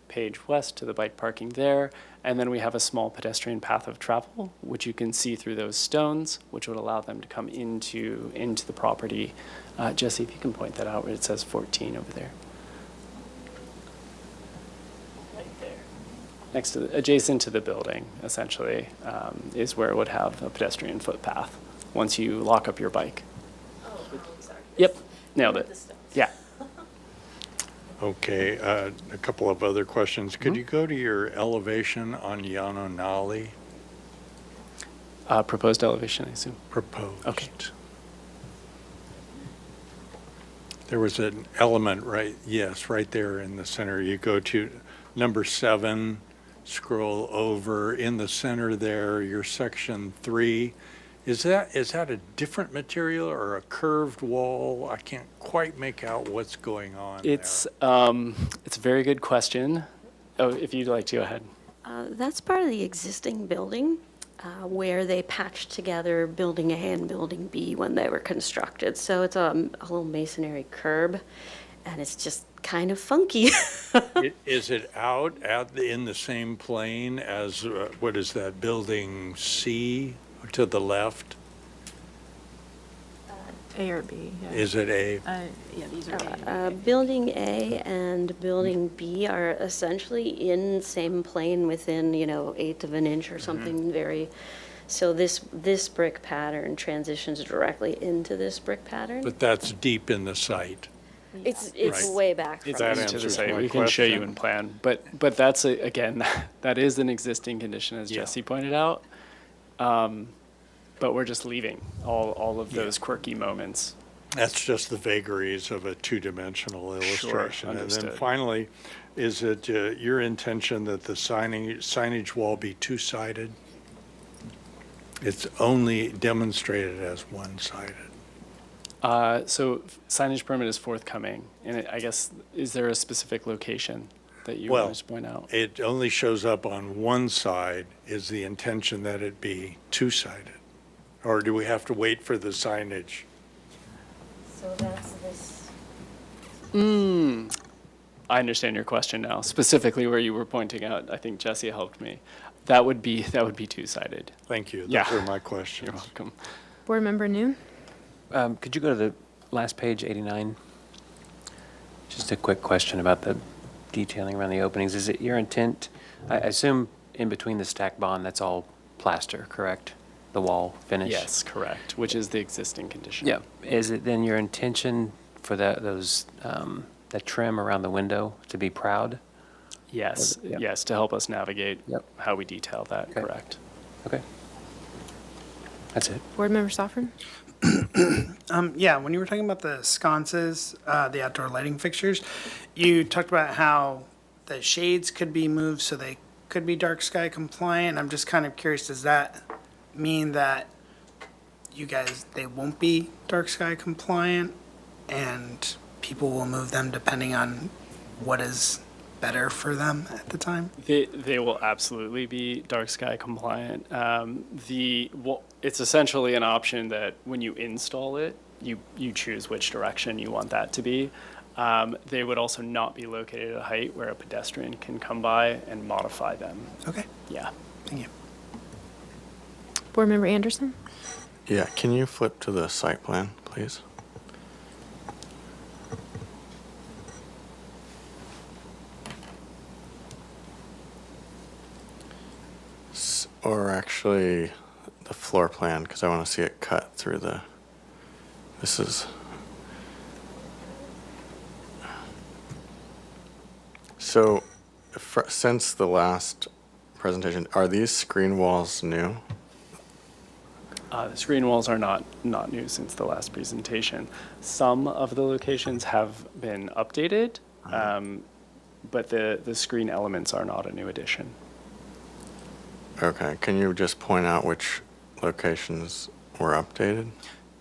page west to the bike parking there. And then we have a small pedestrian path of travel, which you can see through those stones, which would allow them to come into the property. Jesse, if you can point that out where it says 14 over there. Right there. Adjacent to the building, essentially, is where it would have a pedestrian footpath once you lock up your bike. Oh, sorry. Yep, nailed it. Yeah. Okay, a couple of other questions. Could you go to your elevation on Yananali? Proposed elevation, I assume. Proposed. Okay. There was an element, right, yes, right there in the center. You go to number 7, scroll over, in the center there, your section 3. Is that a different material or a curved wall? I can't quite make out what's going on there. It's a very good question. Oh, if you'd like to go ahead. That's part of the existing building where they patched together Building A and Building B when they were constructed. So it's a little masonry curb, and it's just kind of funky. Is it out in the same plane as, what is that, Building C to the left? A or B, yeah. Is it A? Yeah, these are A. Building A and Building B are essentially in same plane within, 1/8 of an inch or something very, so this brick pattern transitions directly into this brick pattern. But that's deep in the site. It's Right. way back from It's That into the the answers site. my We can show you question. in plan, but that's again, that is an existing condition, as Yeah. Jesse pointed out. But we're just leaving all of those quirky moments. That's just the vagaries of a two-dimensional illustration. And then understood. finally, is it your intention that the signage wall be two-sided? It's only demonstrated as one-sided. So signage permit is forthcoming, and I guess, is there a specific location that you Well, want to point out? It only shows up on one side. Is the intention that it be two-sided? Or do we have to wait for the signage? So that's this. I understand your question now, specifically where you were pointing out. I think Jesse helped me. That would be two-sided. Thank you. Those Yeah. were my questions. You're welcome. Board Member Noon? Could you go to the last page, 89? Just a quick question about the detailing around the openings. Is it your intent, I assume in between the stack bond, that's all plaster, correct? The wall finish? Yes, correct, which is the existing condition. Yeah. Is it then your intention for that trim around the window to be proud? Yes, Yeah. yes, to help us navigate Yep. how we detail that, Okay. correct. Okay. That's it. Board Member Soffer? Yeah, when you were talking about the sconces, the outdoor lighting fixtures, you talked about how the shades could be moved so they could be dark sky compliant. I'm just kind of curious, does that mean that they won't be dark sky compliant and people will move them depending on what is better for them at the time? They will absolutely be dark sky compliant. It's essentially an option that when you install it, you choose which direction you want that to be. They would also not be located at a height where a pedestrian can come by and modify them. Okay, Yeah. thank you. Board Member Anderson? Yeah, can you flip to the site plan, please? Or actually, the floor plan, because I want to see it cut through this is... So, since the last presentation, are these screen walls new? The screen walls are not new since the last presentation. Some of the locations have been updated, but the screen elements are not a new addition. Okay, can you just point out which locations were updated?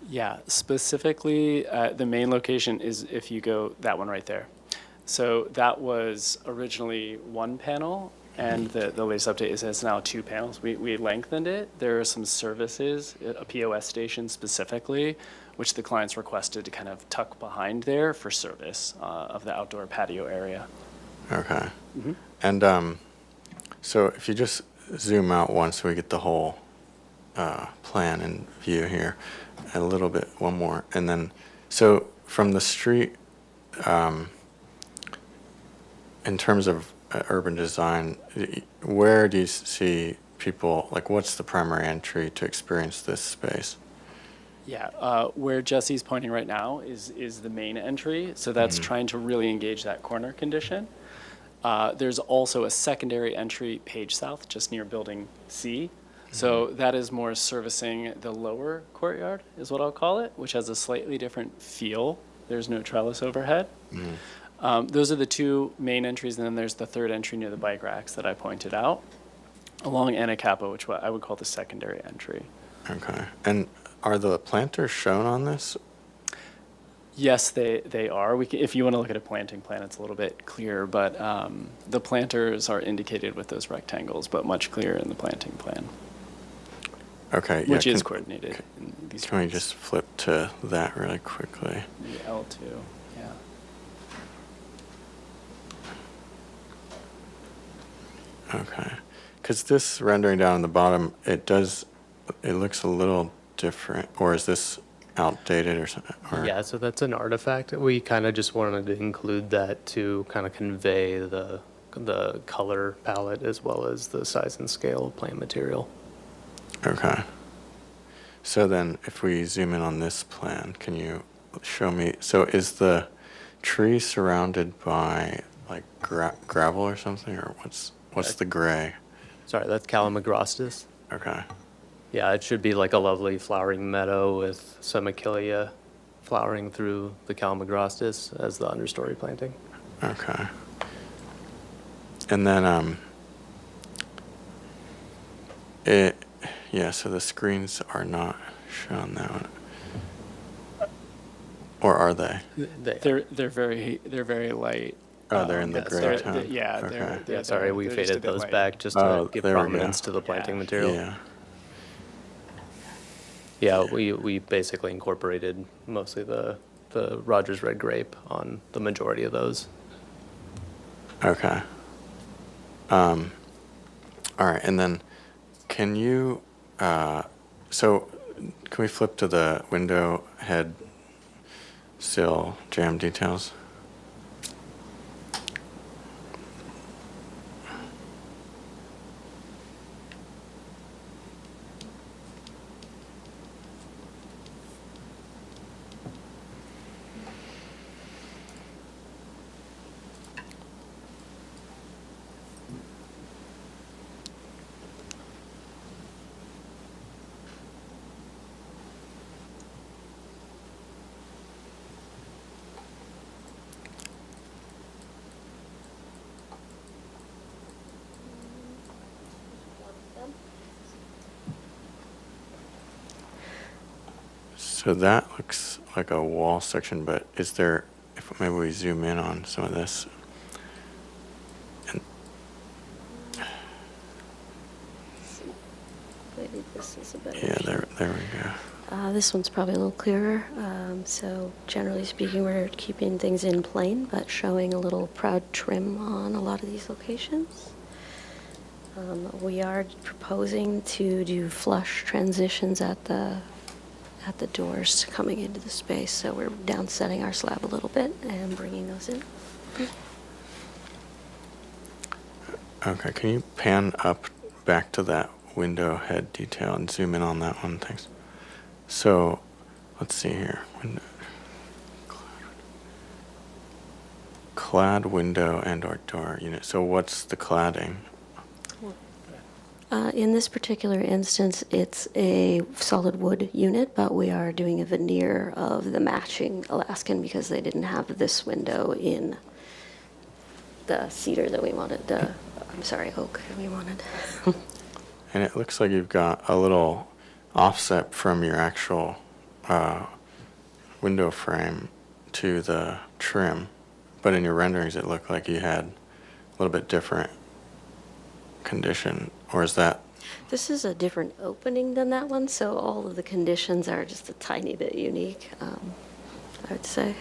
Yeah, specifically, the main location is if you go, that one right there. So that was originally one panel, and the latest update is it's now 2 panels. We lengthened it. There are some services, a POS station specifically, which the clients requested to kind of tuck behind there for service of the outdoor patio area. Okay. And so if you just zoom out once so we get the whole plan in view here, and a little bit, one more, and then, so from the street, in terms of urban design, where do you see people, like what's the primary entry to experience this space? Yeah, where Jesse's pointing right now is the main entry, so that's trying to really engage that corner condition. There's also a secondary entry page south, just near Building C. So that is more servicing the lower courtyard, is what I'll call it, which has a slightly different feel There's no trellis overhead. Those are the two main entries, and then there's the third entry near the bike racks that I pointed out, along Anacapa, which I would call the secondary entry. Okay. And are the planters shown on this? Yes, they are. If you want to look at a planting plan, it's a little bit clearer, but the planters are indicated with those rectangles, but much clearer in the planting plan, Okay. Yeah, which is coordinated in these. Can we plans. just flip to that really quickly? The L2, yeah. Okay. Because this rendering down on the bottom, it looks a little different, or is this outdated or something? Or? Yeah, so that's an artifact. We kind of just wanted to include that to kind of convey the color palette as well as the size and scale of plant material. Okay. So then if we zoom in on this plan, can you show me, so is the tree surrounded by like gravel or something, or what's the gray? Sorry, that's Calamagrostis. Okay. Yeah, it should be like a lovely flowering meadow with some achillea flowering through the Calamagrostis as the understory planting. Okay. And then so the screens are not shown that one. Or are they? They're very light. Oh, they're in the Yes, gray they're- tone. they're- yeah, Okay. they're- Yeah, sorry, we they're just a faded bit those light. back just Oh, to give there we go. prominence to the planting Yeah. material. Yeah. Yeah, we basically incorporated mostly the Rogers Red Grape on the majority of those. Okay. All right, and then can you, so can we flip to the window head sill jam details? So that looks like a wall section, but is there, if maybe we zoom in on some of this. And Maybe this is a better. yeah, there we go. This one's probably a little clearer. So generally speaking, we're keeping things in plain, but showing a little proud trim on a lot of these locations. We are proposing to do flush transitions at the doors coming into the space, so we're downsetting our slab a little bit and bringing those in. Okay, can you pan up back to that window head detail and zoom in on that one? Thanks. So, let's see here. Clad window and or door unit. So what's the cladding? In this particular instance, it's a solid wood unit, but we are doing a veneer of the matching Alaskan because they didn't have this window in the cedar that we wanted, oak that we wanted. And it looks like you've got a little offset from your actual window frame to the trim, but in your renderings it looked like you had a little bit different condition, or is that? This is a different opening than that one, so all of the conditions are just a tiny bit unique, I would say.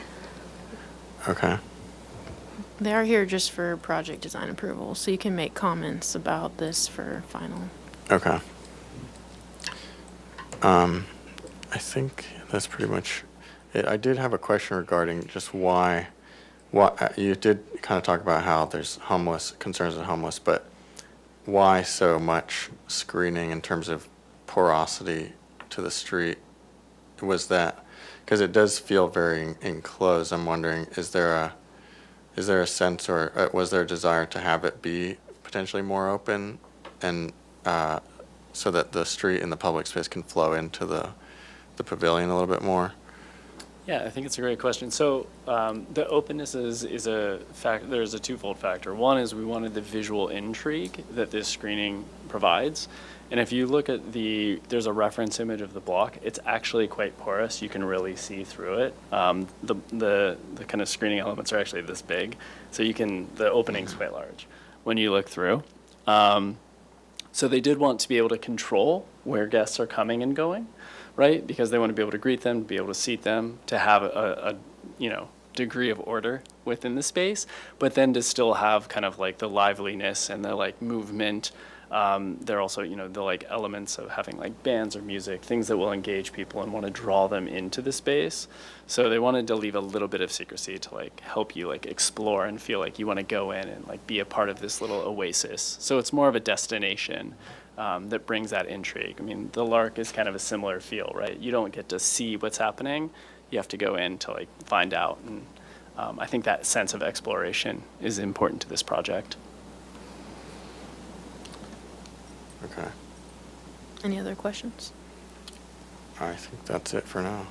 Okay. They are here just for project design approval, so you can make comments about this for final. Okay. I think that's pretty much it. I did have a question regarding just why you did kind of talk about how there's concerns with homeless, but why so much screening in terms of porosity to the street? Was that, because it does feel very enclosed, I'm wondering, is there a sense or was there a desire to have it be potentially more open and so that the street and the public space can flow into the pavilion a little bit more? Yeah, I think it's a great question. So the openness is a fact. There's a twofold factor. One is we wanted the visual intrigue that this screening provides. And if you look at there's a reference image of the block. It's actually quite porous. You can really see through it. The kind of screening elements are actually this big, so the opening's quite large when you look through. So they did want to be able to control where guests are coming and going, right? Because they want to be able to greet them, be able to seat them, to have a degree of order within the space, but then to still have kind of like the liveliness and the like movement. They're also, the like elements of having like bands or music, things that will engage people and want to draw them into the space. So they wanted to leave a little bit of secrecy to like help you like explore and feel like you want to go in and like be a part of this little oasis. So it's more of a destination that brings that intrigue. I mean, the Lark is kind of a similar feel, right? You don't get to see what's happening. You have to go in to like find out. And I think that sense of exploration is important to this project. Okay. Any other questions? I think that's it for now.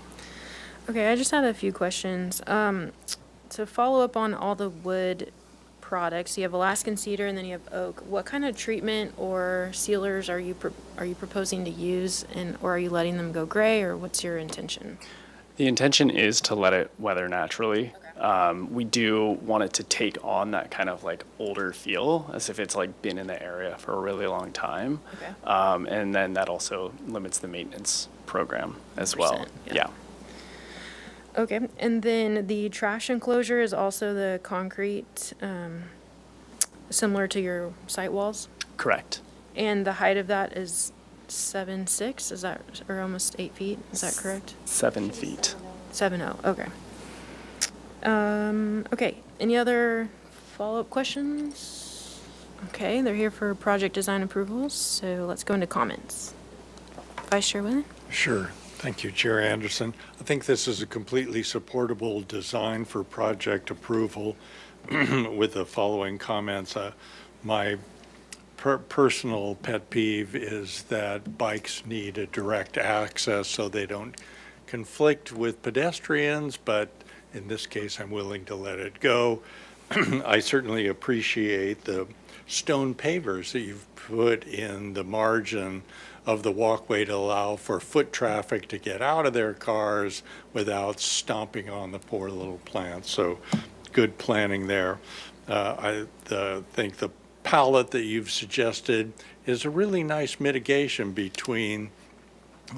Okay, I just had a few questions. To follow up on all the wood products, you have Alaskan cedar and then you have oak. What kind of treatment or sealers are you proposing to use, or are you letting them go gray, or what's your intention? The intention is to let it weather naturally. We do want it to take on that kind of like older feel, as if it's like been in the area for a really long time. Okay. And then that also limits the maintenance program as well. 100%, Yeah. Okay, and then the trash enclosure is also the concrete, similar to your site walls? Correct. And the height of that is 7'6", is that, or almost 8 feet, is that correct? 7 feet. 7'0", okay. Okay, any other follow-up questions? Okay, they're here for project design approvals, so let's go into comments. Vice Chair Whalen? Sure. Thank you, Chair Anderson. I think this is a completely supportable design for project approval with the following comments. My personal pet peeve is that bikes need a direct access so they don't conflict with pedestrians, but in this case, I'm willing to let it go. I certainly appreciate the stone pavers that you've put in the margin of the walkway to allow for foot traffic to get out of their cars without stomping on the poor little plants. So good planning there. I think the palette that you've suggested is a really nice mitigation between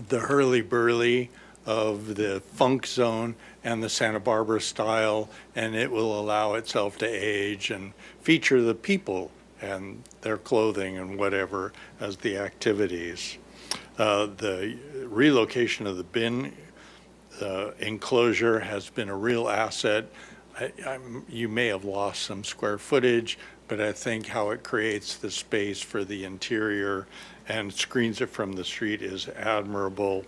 the hurly-burly of the funk zone and the Santa Barbara style, and it will allow itself to age and feature the people and their clothing and whatever as the activities. The relocation of the bin enclosure has been a real asset. You may have lost some square footage, but I think how it creates the space for the interior and screens it from the street is admirable.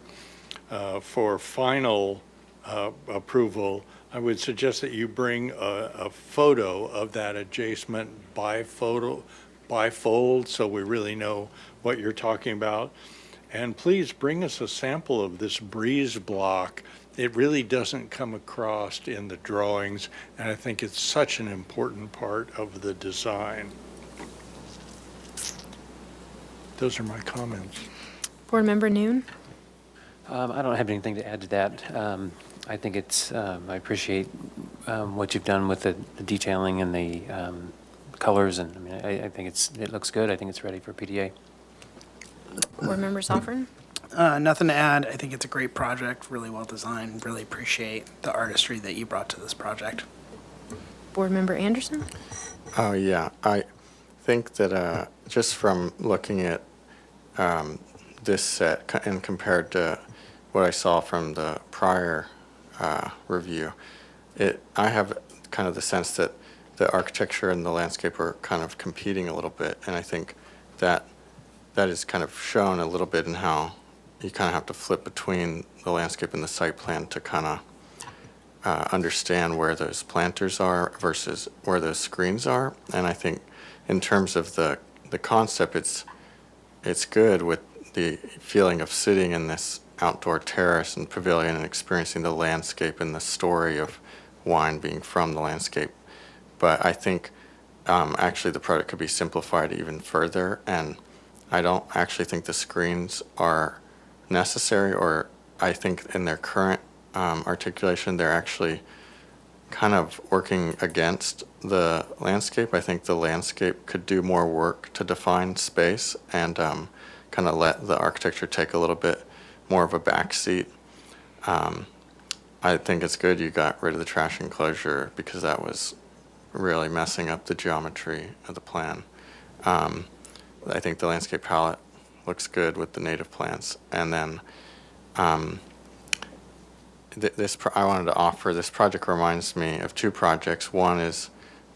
For final approval, I would suggest that you bring a photo of that adjacent bifold so we really know what you're talking about. And please bring us a sample of this breeze block. It really doesn't come across in the drawings, and I think it's such an important part of the design. Those are my comments. Board Member Noon? I don't have anything to add to that. I think I appreciate what you've done with the detailing and the colors, and I mean, I think it looks good. I think it's ready for PDA. Board Member Soffren? Nothing to add. I think it's a great project, really well designed. Really appreciate the artistry that you brought to this project. Board Member Anderson? Oh, yeah. I think that just from looking at this set and compared to what I saw from the prior review, I have kind of the sense that the architecture and the landscape are kind of competing a little bit, and I think that is kind of shown a little bit in how you kind of have to flip between the landscape and the site plan to kind of understand where those planters are versus where those screens are. And I think in terms of the concept, it's good with the feeling of sitting in this outdoor terrace and pavilion and experiencing the landscape and the story of wine being from the landscape. But I think actually the product could be simplified even further, and I don't actually think the screens are necessary, or I think in their current articulation they're actually kind of working against the landscape. I think the landscape could do more work to define space and kind of let the architecture take a little bit more of a backseat. I think it's good you got rid of the trash enclosure because that was really messing up the geometry of the plan. I think the landscape palette looks good with the native plants. And then I wanted to offer, this project reminds me of two projects. One is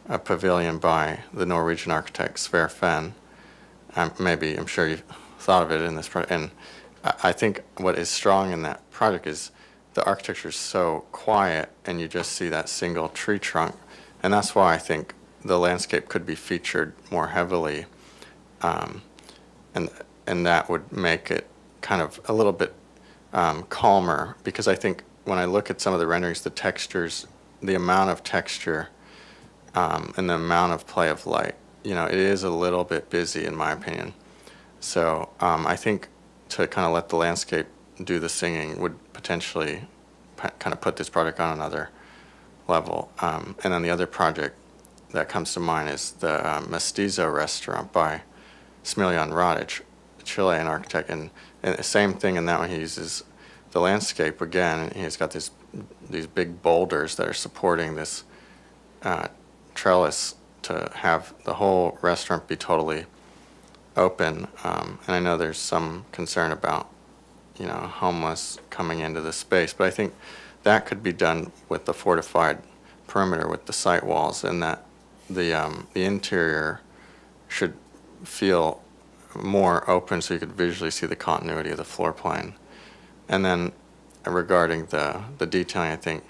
a pavilion by the Norwegian architect Sverre Fehn. I'm sure you've thought of it in this project. And I think what is strong in that project is the architecture is so quiet and you just see that single tree trunk. And that's why I think the landscape could be featured more heavily. And that would make it kind of a little bit calmer, because I think when I look at some of the renderings, the textures, the amount of texture and the amount of play of light, it is a little bit busy in my opinion. So I think to kind of let the landscape do the singing would potentially kind of put this project on another level. And then the other project that comes to mind is the Mestizo restaurant by Smiljan Radic, a Chilean architect. And the same thing in that one, he uses the landscape again, and he's got these big boulders that are supporting this trellis to have the whole restaurant be totally open. And I know there's some concern about, homeless coming into the space, but I think that could be done with the fortified perimeter with the site walls, and that the interior should feel more open so you could visually see the continuity of the floor plan. And then regarding the detailing, I think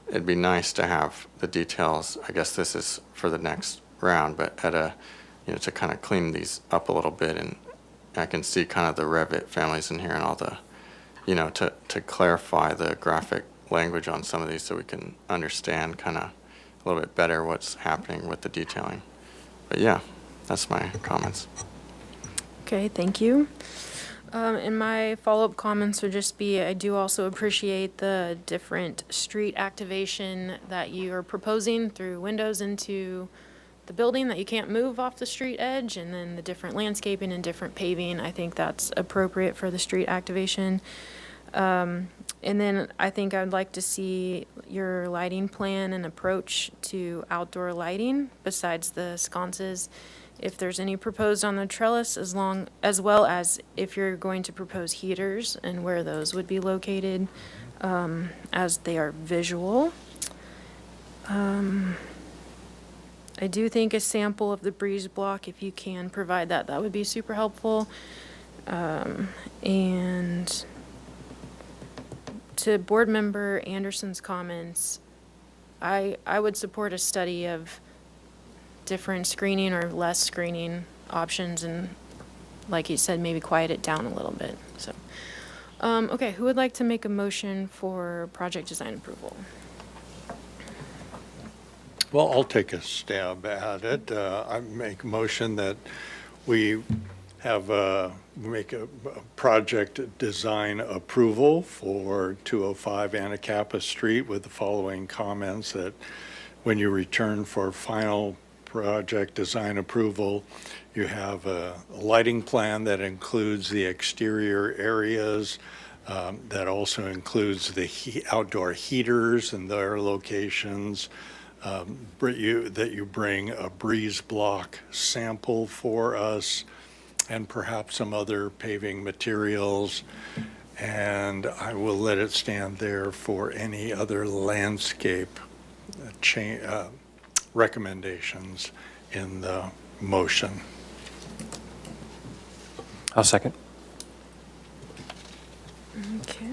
it'd be nice to have the details. I guess this is for the next round, but to kind of clean these up a little bit, and I can see kind of the Revit families in here and all the, to clarify the graphic language on some of these so we can understand kind of a little bit better what's happening with the detailing. But yeah, that's my comments. Okay, thank you. And my follow-up comments would just be, I do also appreciate the different street activation that you are proposing through windows into the building that you can't move off the street edge, and then the different landscaping and different paving. I think that's appropriate for the street activation. And then I think I'd like to see your lighting plan and approach to outdoor lighting besides the sconces. If there's any proposed on the trellis, as well as if you're going to propose heaters and where those would be located, as they are visual. I do think a sample of the breeze block, if you can provide that, that would be super helpful. And to Board Member Anderson's comments, I would support a study of different screening or less screening options, and like you said, maybe quiet it down a little bit. So, okay, who would like to make a motion for project design approval? Well, I'll take a stab at it. I make a motion that we have make a project design approval for 205 Anacapa Street with the following comments: that when you return for final project design approval, you have a lighting plan that includes the exterior areas, that also includes the outdoor heaters and their locations, that you bring a breeze block sample for us, and perhaps some other paving materials. And I will let it stand there for any other landscape recommendations in the motion. I'll second. Okay.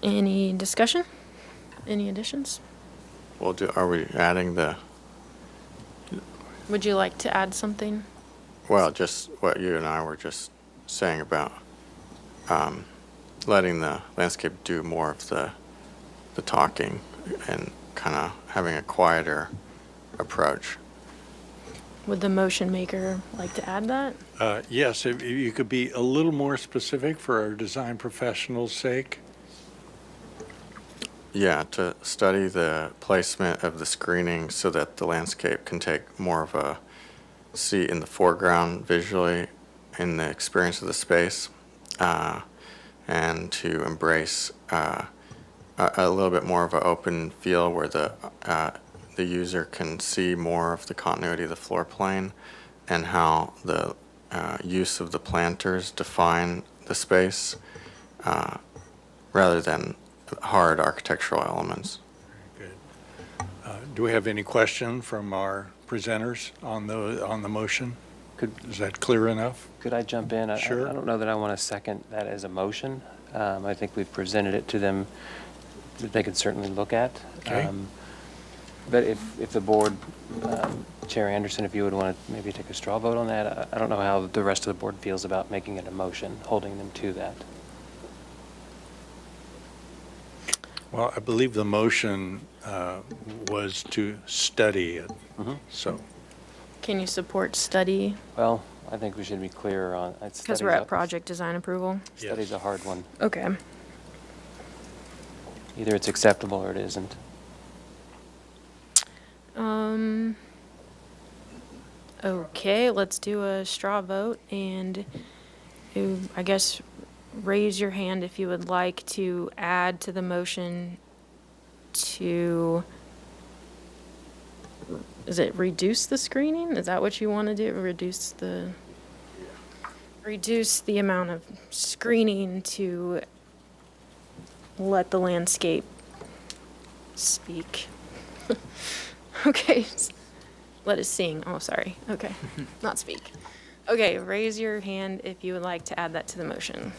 Any discussion? Any additions? Well, are we adding the, Would you like to add something? well, just what you and I were just saying about letting the landscape do more of the talking and kind of having a quieter approach. Would the motion maker like to add that? Yes, if you could be a little more specific for our design professionals' sake. Yeah, to study the placement of the screening so that the landscape can take more of a seat in the foreground visually in the experience of the space, and to embrace a little bit more of an open feel where the user can see more of the continuity of the floor plane and how the use of the planters define the space rather than hard architectural elements. Good. Do we have any question from our presenters on the motion? Is that clear enough? Could I jump in? Sure. I don't know that I want to second that as a motion. I think we've presented it to them that they could certainly look at. Okay. But if the board, Chair Anderson, if you would want to maybe take a straw vote on that, I don't know how the rest of the board feels about making it a motion, holding them to that. Well, I believe the motion was to study it, so. Can you support study? Well, I think we should be clear on. Because we're at project design approval. Study's a hard one. Okay. Either it's acceptable or it isn't. Okay, let's do a straw vote, and I guess raise your hand if you would like to add to the motion to, is it reduce the screening? Is that what you want to do? Reduce the amount of screening to let the landscape speak. Okay. Let it sing. Oh, sorry. Okay. Not speak. Okay, raise your hand if you would like to add that to the motion.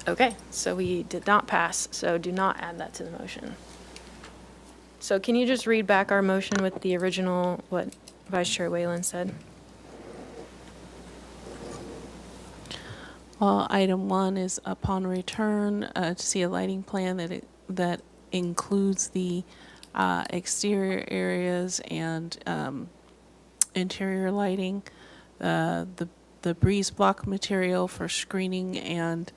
Okay, so we did not pass, so do not add that to the motion. So can you just read back our motion with the original, what Vice Chair Whalen said? Item 1 is upon return to see a lighting plan that includes the exterior areas and interior lighting, the breeze block material for screening, and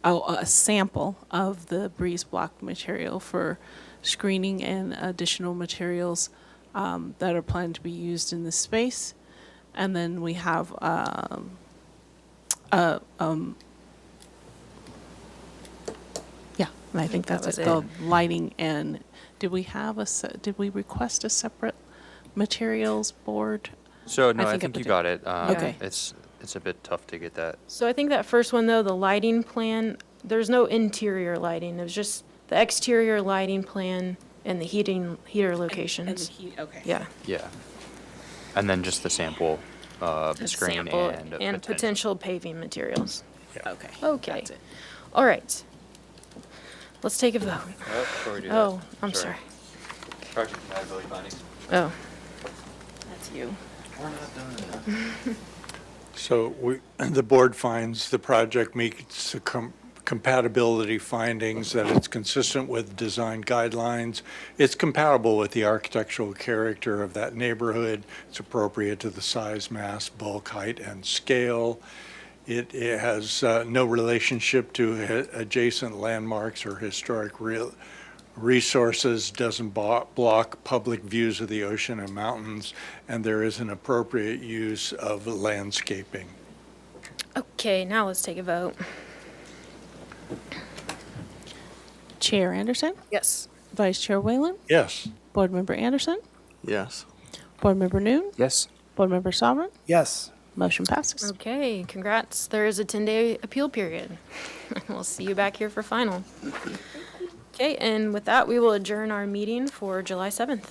a sample of the breeze block material for screening and additional materials that are planned to be used in this space. And then we have yeah, and I think that's it. The lighting, and did we request a separate materials board? So, no, I think think it you got it. Okay. It's a bit tough to get that. So I think that first one, though, the lighting plan, there's no interior lighting. It was just the exterior lighting plan and the heater locations. And the heat, okay. Yeah. Yeah. And then just the sample The screen sample and potential paving materials. Okay. Okay. That's it. All right. Let's take a vote. Before we do Oh, that, I'm sorry. Project compatibility findings. Oh. That's you. We're not done. So the board finds the project meets the compatibility findings, that it's consistent with design guidelines, it's compatible with the architectural character of that neighborhood, it's appropriate to the size, mass, bulk, height, and scale. It has no relationship to adjacent landmarks or historic resources, doesn't block public views of the ocean and mountains, and there is an appropriate use of landscaping. Okay, now let's take a vote. Chair Anderson, Yes. Vice Chair Whalen, Yes. Board Member Anderson, Yes. Board Member Noon, Yes. Board Member Sovereign, Yes. motion passes. Okay, congrats. There is a 10-day appeal period. We'll see you back here for final. Okay, and with that, we will adjourn our meeting for July 7th.